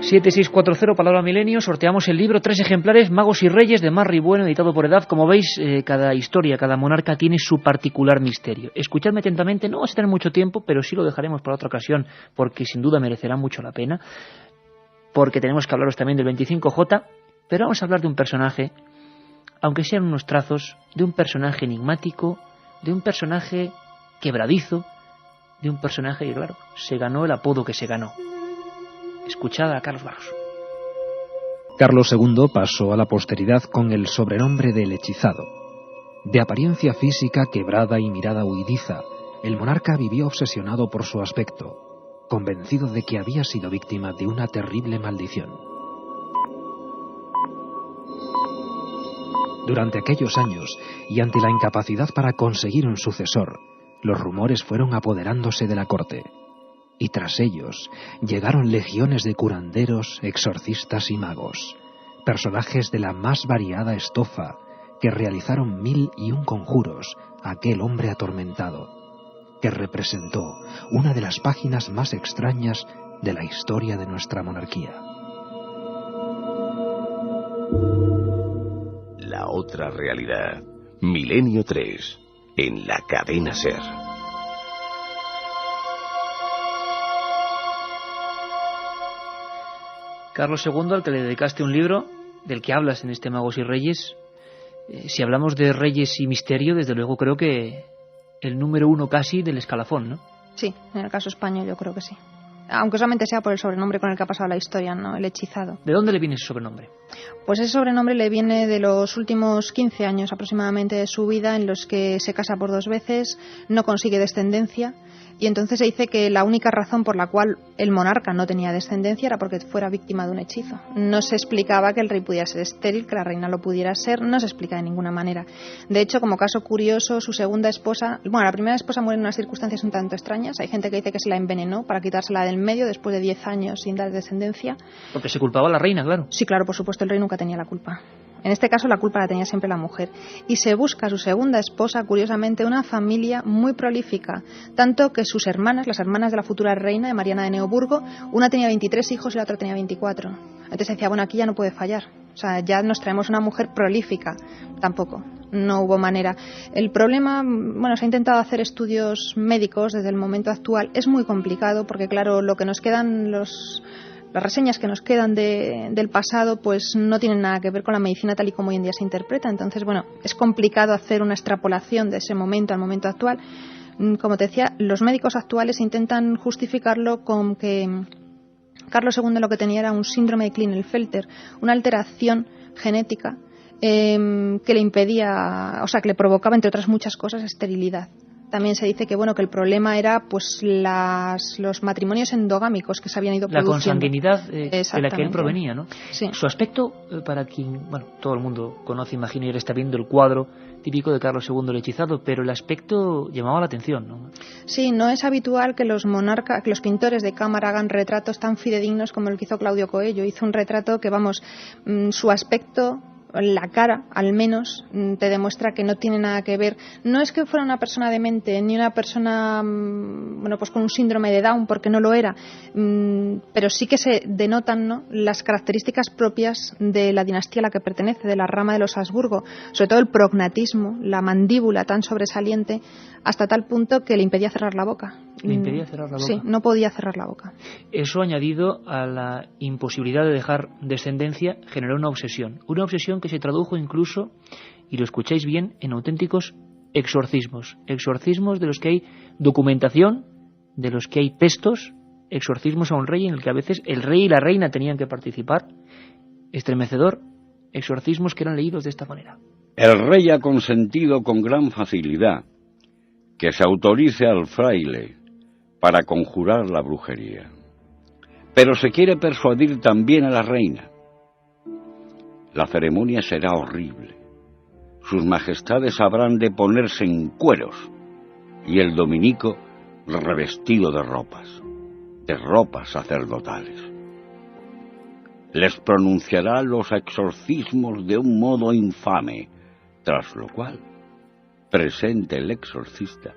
7640, Palabra Milenio, sorteamos el libro, 3 ejemplares, Magos y Reyes, de Marri Bueno, editado por Edad. Como veis, cada historia, cada monarca tiene su particular misterio. Escuchadme atentamente, no vas a tener mucho tiempo, pero sí lo dejaremos para otra ocasión, porque sin duda merecerá mucho la pena, porque tenemos que hablaros también del 25J, pero vamos a hablar de un personaje, aunque sean unos trazos, de un personaje enigmático, de un personaje quebradizo, de un personaje que, claro, se ganó el apodo que se ganó. Escuchad a Carlos Barros. Carlos II pasó a la posteridad con el sobrenombre del hechizado. De apariencia física quebrada y mirada huidiza, el monarca vivió obsesionado por su aspecto, convencido de que había sido víctima de una terrible maldición. Durante aquellos años, y ante la incapacidad para conseguir un sucesor, los rumores fueron apoderándose de la corte. Y tras ellos llegaron legiones de curanderos, exorcistas y magos, personajes de la más variada estofa que realizaron 1001 conjuros a aquel hombre atormentado, que representó una de las páginas más extrañas de la historia de nuestra monarquía. La otra realidad, Milenio 3, en la cadena SER. Carlos II, al que le dedicaste un libro, del que hablas en este Magos y Reyes. Si hablamos de reyes y misterio, desde luego creo que el número 1 casi del escalafón, ¿no? Sí, en el caso español yo creo que sí. Aunque solamente sea por el sobrenombre con el que ha pasado la historia, ¿no? El hechizado. ¿De dónde le viene ese sobrenombre? Pues ese sobrenombre le viene de los últimos 15 años aproximadamente de su vida, en los que se casa por 2 veces, no consigue descendencia, y entonces se dice que la única razón por la cual el monarca no tenía descendencia era porque fuera víctima de un hechizo. No se explicaba que el rey pudiera ser estéril, que la reina lo pudiera ser, no se explica de ninguna manera. De hecho, como caso curioso, su segunda esposa, bueno, la primera esposa muere en unas circunstancias un tanto extrañas. Hay gente que dice que se la envenenó para quitársela del medio después de 10 años sin dar descendencia. Porque se culpaba a la reina, claro. Sí, claro, por supuesto, el rey nunca tenía la culpa. En este caso la culpa la tenía siempre la mujer. Y se busca a su segunda esposa, curiosamente, una familia muy prolífica, tanto que sus hermanas, las hermanas de la futura reina, de Mariana de Neoburgo, una tenía 23 hijos y la otra tenía 24. Entonces decía, bueno, aquí ya no puede fallar. O sea, ya nos traemos una mujer prolífica. Tampoco, no hubo manera. El problema, bueno, se ha intentado hacer estudios médicos desde el momento actual. Es muy complicado porque, claro, lo que nos quedan, las reseñas que nos quedan del pasado, pues no tienen nada que ver con la medicina tal y como hoy en día se interpreta. Entonces, bueno, es complicado hacer una extrapolación de ese momento al momento actual. Como te decía, los médicos actuales intentan justificarlo con que Carlos II lo que tenía era un síndrome de Klinefelter, una alteración genética que le impedía, o sea, que le provocaba, entre otras muchas cosas, esterilidad. También se dice que bueno, que el problema era pues los matrimonios endogámicos que se habían ido produciendo. La consanguinidad de la que él provenía, ¿no? Sí. Su aspecto, para quien, bueno, todo el mundo conoce, imagino, y ahora está viendo el cuadro típico de Carlos II el hechizado, pero el aspecto llamaba la atención, ¿no? Sí, no es habitual que los pintores de cámara hagan retratos tan fidedignos como el que hizo Claudio Coello. Hizo un retrato que, vamos, su aspecto, la cara, al menos, te demuestra que no tiene nada que ver. No es que fuera una persona demente, ni una persona, bueno, pues con un síndrome de Down, porque no lo era, pero sí que se denotan, ¿no?, las características propias de la dinastía a la que pertenece, de la rama de los Habsburgo, sobre todo el prognatismo, la mandíbula tan sobresaliente, hasta tal punto que le impedía cerrar la boca. ¿Le impedía cerrar la boca? Sí, no podía cerrar la boca. Eso, añadido a la imposibilidad de dejar descendencia, generó una obsesión que se tradujo incluso, y lo escucháis bien, en auténticos exorcismos de los que hay documentación, de los que hay textos, exorcismos a un rey en el que a veces el rey y la reina tenían que participar. Estremecedor, exorcismos que eran leídos de esta manera. El rey ha consentido con gran facilidad que se autorice al fraile para conjurar la brujería, pero se quiere persuadir también a la reina. La ceremonia será horrible. Sus majestades habrán de ponerse en cueros y el dominico revestido de ropas sacerdotales. Les pronunciará los exorcismos de un modo infame, tras lo cual, presente el exorcista,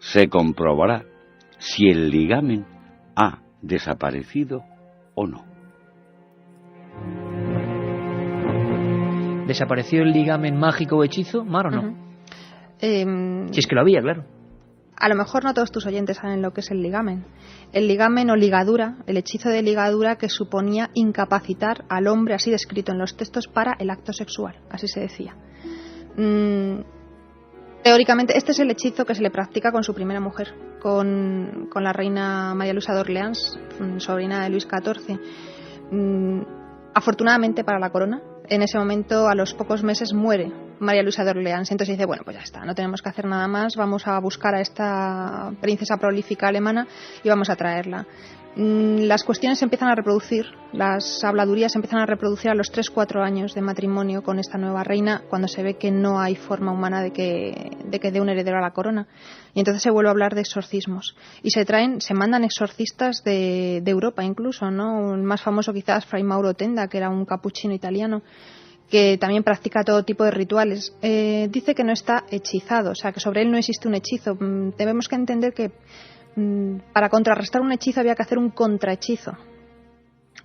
se comprobará si el ligamen ha desaparecido o no. ¿Desapareció el ligamen mágico o hechizo, Mar, o no? Si es que lo había, claro. A lo mejor no todos tus oyentes saben lo que es el ligamen. El ligamen o ligadura, el hechizo de ligadura que suponía incapacitar al hombre, así descrito en los textos, para el acto sexual, así se decía. Teóricamente, este es el hechizo que se le practica con su primera mujer, con la reina María Luisa de Orleans, sobrina de Luis XIV. Afortunadamente para la corona, en ese momento, a los pocos meses, muere María Luisa de Orleans. Entonces dice, bueno, pues ya está, no tenemos que hacer nada más, vamos a buscar a esta princesa prolífica alemana y vamos a traerla. Las cuestiones se empiezan a reproducir, las habladurías se empiezan a reproducir a los 3-4 años de matrimonio con esta nueva reina, cuando se ve que no hay forma humana de que dé un heredero a la corona. Y entonces se vuelve a hablar de exorcismos. Y se mandan exorcistas de Europa incluso, ¿no? El más famoso quizás, Fray Mauro Tenda, que era un capuchino italiano, que también practica todo tipo de rituales. Dice que no está hechizado, o sea, que sobre él no existe un hechizo. Debemos que entender que para contrarrestar un hechizo había que hacer un contrahechizo.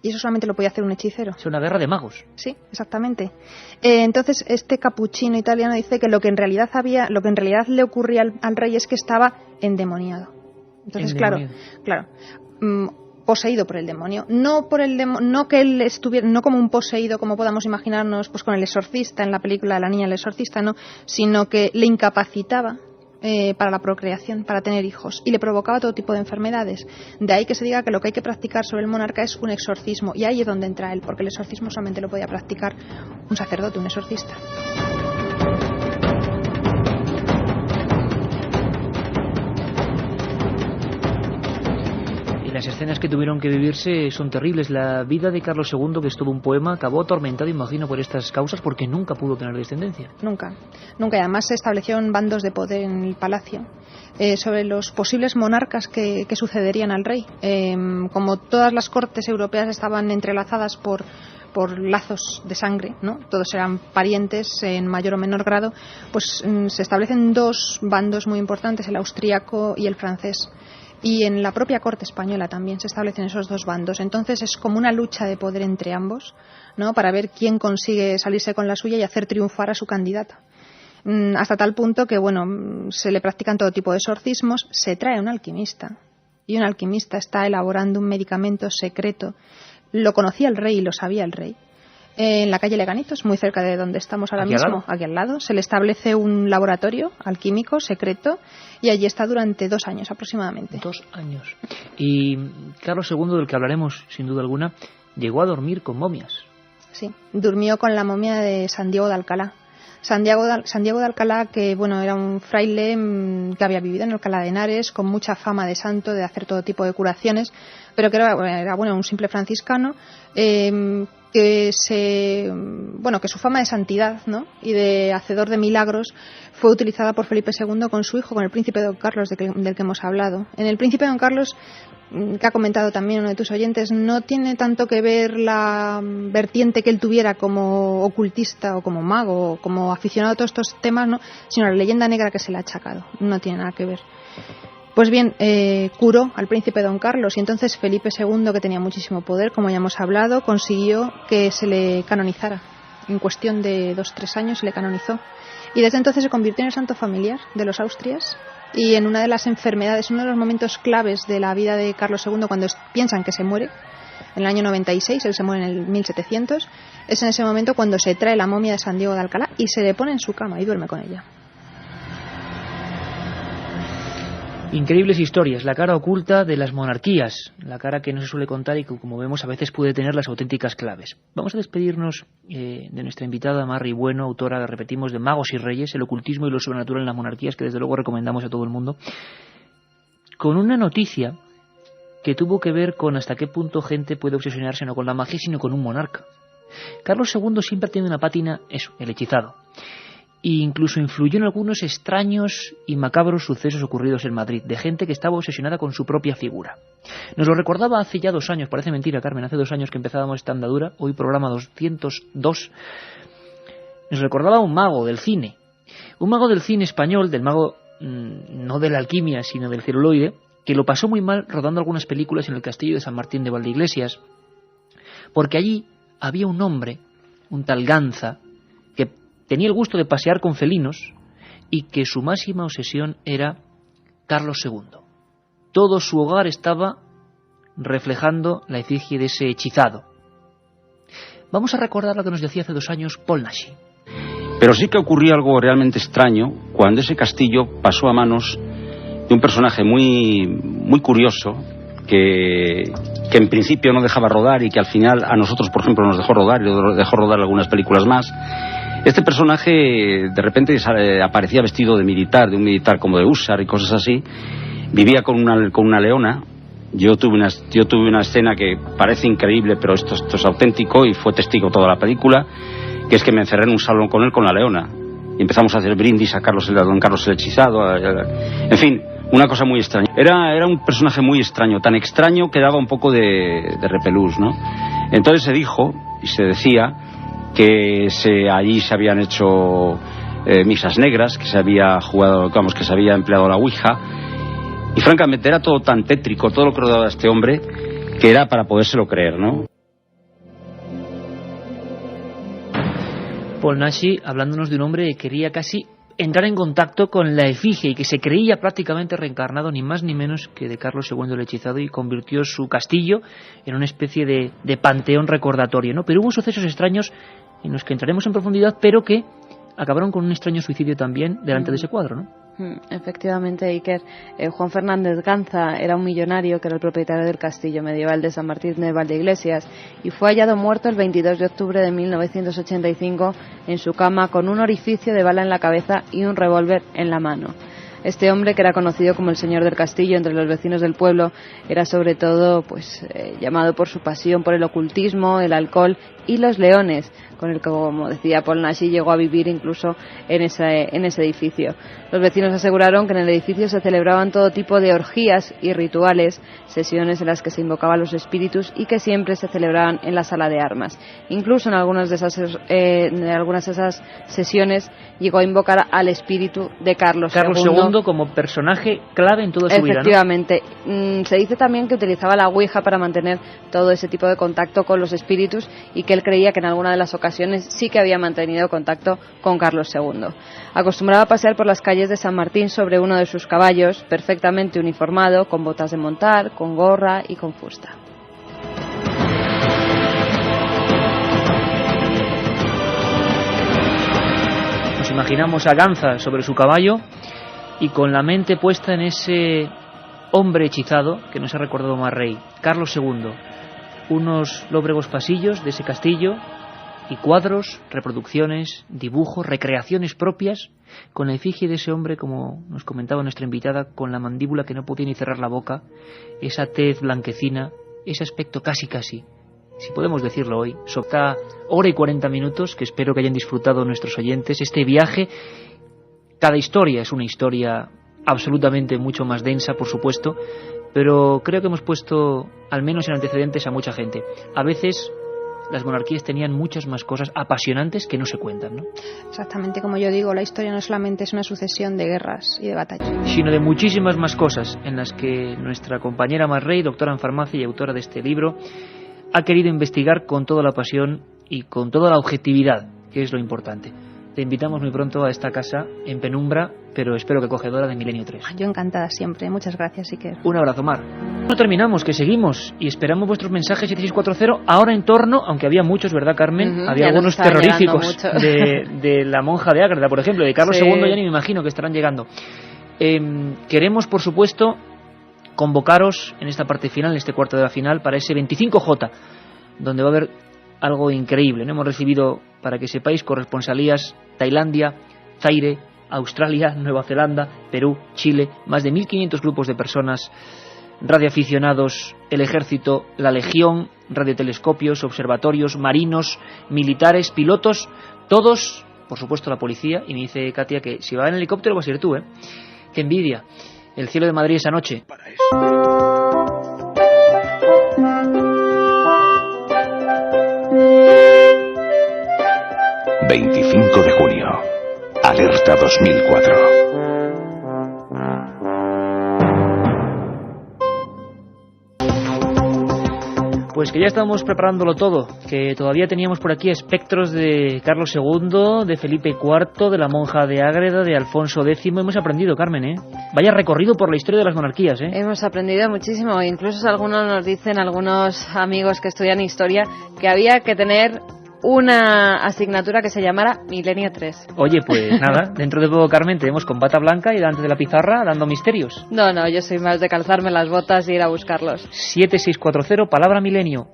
Y eso solamente lo podía hacer un hechicero. Es una guerra de magos. Sí, exactamente. Entonces, este capuchino italiano dice que lo que en realidad le ocurría al rey es que estaba endemoniado. Entonces, claro, poseído por el demonio. No que él estuviera, no como un poseído como podamos imaginarnos, pues con el exorcista en la película La niña del exorcista, no, sino que le incapacitaba para la procreación, para tener hijos, y le provocaba todo tipo de enfermedades. De ahí que se diga que lo que hay que practicar sobre el monarca es un exorcismo, y ahí es donde entra él, porque el exorcismo solamente lo podía practicar un sacerdote, un exorcista. Las escenas que tuvieron que vivirse son terribles. La vida de Carlos II, que es todo un poema, acabó atormentado, imagino, por estas causas, porque nunca pudo tener descendencia. Nunca. Y además se establecieron bandos de poder en el palacio sobre los posibles monarcas que sucederían al rey. Como todas las cortes europeas estaban entrelazadas por lazos de sangre, ¿no? Todos eran parientes en mayor o menor grado, pues se establecen dos bandos muy importantes, el austríaco y el francés. Y en la propia corte española también se establecen esos dos bandos. Entonces es como una lucha de poder entre ambos, ¿no?, para ver quién consigue salirse con la suya y hacer triunfar a su candidata. Hasta tal punto que, bueno, se le practican todo tipo de exorcismos. Se trae un alquimista, y un alquimista está elaborando un medicamento secreto. Lo conocía el rey y lo sabía el rey. En la calle Leganitos, muy cerca de donde estamos ahora mismo, aquí al lado, se le establece un laboratorio alquímico secreto, y allí está durante 2 años aproximadamente. 2 años. Y Carlos II, del que hablaremos sin duda alguna, llegó a dormir con momias. Sí, durmió con la momia de San Diego de Alcalá. San Diego de Alcalá, que bueno, era un fraile que había vivido en Alcalá de Henares, con mucha fama de santo, de hacer todo tipo de curaciones, pero que era bueno, un simple franciscano, que su fama de santidad, ¿no?, y de hacedor de milagros fue utilizada por Felipe II con su hijo, con el príncipe Don Carlos del que hemos hablado. En el príncipe Don Carlos, que ha comentado también uno de tus oyentes, no tiene tanto que ver la vertiente que él tuviera como ocultista o como mago o como aficionado a todos estos temas, ¿no?, sino la leyenda negra que se le ha achacado. No tiene nada que ver. Pues bien, curó al príncipe Don Carlos y entonces Felipe II, que tenía muchísimo poder, como ya hemos hablado, consiguió que se le canonizara. En cuestión de 2-3 años se le canonizó. Y desde entonces se convirtió en el santo familiar de los Austrias. Y en una de las enfermedades, uno de los momentos claves de la vida de Carlos II, cuando piensan que se muere, en el año 96, él se muere en el 1700, es en ese momento cuando se trae la momia de San Diego de Alcalá y se le pone en su cama y duerme con ella. Increíbles historias, la cara oculta de las monarquías, la cara que no se suele contar y que, como vemos, a veces puede tener las auténticas claves. Vamos a despedirnos de nuestra invitada Marri Bueno, autora, repetimos, de Magos y Reyes, el ocultismo y lo sobrenatural en las monarquías, que desde luego recomendamos a todo el mundo, con una noticia que tuvo que ver con hasta qué punto gente puede obsesionarse no con la magia, sino con un monarca. Carlos II siempre tiene una pátina, eso, el hechizado. E incluso influyó en algunos extraños y macabros sucesos ocurridos en Madrid, de gente que estaba obsesionada con su propia figura. Nos lo recordaba hace ya 2 años, parece mentira, Carmen, hace 2 años que empezábamos esta andadura, hoy programa 202, nos recordaba un mago del cine español, del mago no de la alquimia, sino del celuloide, que lo pasó muy mal rodando algunas películas en el castillo de San Martín de Valdeiglesias, porque allí había un hombre, un tal Ganza, que tenía el gusto de pasear con felinos y que su máxima obsesión era Carlos II. Todo su hogar estaba reflejando la efigie de ese hechizado. Vamos a recordar lo que nos decía hace 2 años Paul Naschy. Pero sí que ocurrió algo realmente extraño cuando ese castillo pasó a manos de un personaje muy, muy curioso que en principio no dejaba rodar y que al final a nosotros, por ejemplo, nos dejó rodar y dejó rodar algunas películas más. Este personaje de repente aparecía vestido de militar, de un militar como de húsar y cosas así. Vivía con una leona. Yo tuve una escena que parece increíble, pero esto es auténtico y fue testigo toda la película, que es que me encerré en un salón con él, con la leona. Y empezamos a hacer brindis a Don Carlos el hechizado. En fin, una cosa muy extraña. Era un personaje muy extraño, tan extraño que daba un poco de repelús, ¿no? Entonces se dijo y se decía que allí se habían hecho misas negras, que se había jugado, que se había empleado la ouija, y francamente era todo tan tétrico, todo lo que rodeaba a este hombre, que era para podérselo creer, ¿no? Paul Naschy hablándonos de un hombre que quería casi entrar en contacto con la efigie y que se creía prácticamente reencarnado ni más ni menos que de Carlos II el hechizado, y convirtió su castillo en una especie de panteón recordatorio, ¿no? Pero hubo sucesos extraños en los que entraremos en profundidad, pero que acabaron con un extraño suicidio también delante de ese cuadro, ¿no? Efectivamente, Iker. Juan Fernández Ganza era un millonario que era el propietario del castillo medieval de San Martín de Valdeiglesias y fue hallado muerto el 22 de octubre de 1985 en su cama con un orificio de bala en la cabeza y un revólver en la mano. Este hombre, que era conocido como el señor del castillo entre los vecinos del pueblo, era sobre todo llamado por su pasión por el ocultismo, el alcohol y los leones, con el que, como decía Paul Naschy, llegó a vivir incluso en ese edificio. Los vecinos aseguraron que en el edificio se celebraban todo tipo de orgías y rituales, sesiones en las que se invocaban los espíritus y que siempre se celebraban en la sala de armas. Incluso en algunas de esas sesiones llegó a invocar al espíritu de Carlos II como personaje clave en toda su vida, ¿no? Efectivamente. Se dice también que utilizaba la ouija para mantener todo ese tipo de contacto con los espíritus y que él creía que en alguna de las ocasiones sí que había mantenido contacto con Carlos II. Acostumbraba a pasear por las calles de San Martín sobre uno de sus caballos, perfectamente uniformado, con botas de montar, con gorra y con fusta. Nos imaginamos a Ganza sobre su caballo y con la mente puesta en ese hombre hechizado que nos ha recordado Marrey, Carlos II. Unos lóbregos pasillos de ese castillo, y cuadros, reproducciones, dibujos, recreaciones propias, con la efigie de ese hombre, como nos comentaba nuestra invitada, con la mandíbula que no podía ni cerrar la boca, esa tez blanquecina, ese aspecto casi, si podemos decirlo hoy, sobre hora y 40 minutos, que espero que hayan disfrutado nuestros oyentes, este viaje. Cada historia es una historia absolutamente mucho más densa, por supuesto, pero creo que hemos puesto, al menos en antecedentes, a mucha gente. A veces las monarquías tenían muchas más cosas apasionantes que no se cuentan, ¿no? Exactamente, como yo digo, la historia no solamente es una sucesión de guerras y de batallas, sino de muchísimas más cosas en las que nuestra compañera Mar Rey, doctora en farmacia y autora de este libro, ha querido investigar con toda la pasión y con toda la objetividad, que es lo importante. Te invitamos muy pronto a esta casa en penumbra, pero espero que acogedora, de Milenio 3. Yo encantada siempre. Muchas gracias, Iker. Un abrazo, Mar. No terminamos, que seguimos y esperamos vuestros mensajes 7640. Ahora en torno, aunque había muchos, ¿verdad, Carmen? Había algunos terroríficos de la monja de Ágreda, por ejemplo, de Carlos II, ya ni me imagino que estarán llegando. Queremos, por supuesto, convocaros en esta parte final, en este cuarto de la final, para ese 25J, donde va a haber algo increíble, ¿no? Hemos recibido, para que sepáis, corresponsalías Tailandia, Zaire, Australia, Nueva Zelanda, Perú, Chile, más de 1.500 grupos de personas, radioaficionados, el ejército, la legión, radiotelescopios, observatorios, marinos, militares, pilotos, todos, por supuesto la policía, y me dice Katia que si va en helicóptero vas a ir tú, ¿eh? ¡Qué envidia! El cielo de Madrid esa noche. Para eso. ...25 de junio... Alerta 2004... Pues que ya estamos preparándolo todo, que todavía teníamos por aquí espectros de Carlos II, de Felipe IV, de la monja de Ágreda, de Alfonso X. Hemos aprendido, Carmen, ¿eh? Vaya recorrido por la historia de las monarquías, ¿eh? Hemos aprendido muchísimo. Incluso algunos nos dicen, algunos amigos que estudian historia, que había que tener una asignatura que se llamara Milenio 3. Oye, pues nada, dentro de poco, Carmen, tenemos con bata blanca y delante de la pizarra dando misterios. No, yo soy más de calzarme las botas e ir a buscarlos. 7640, palabra milenio.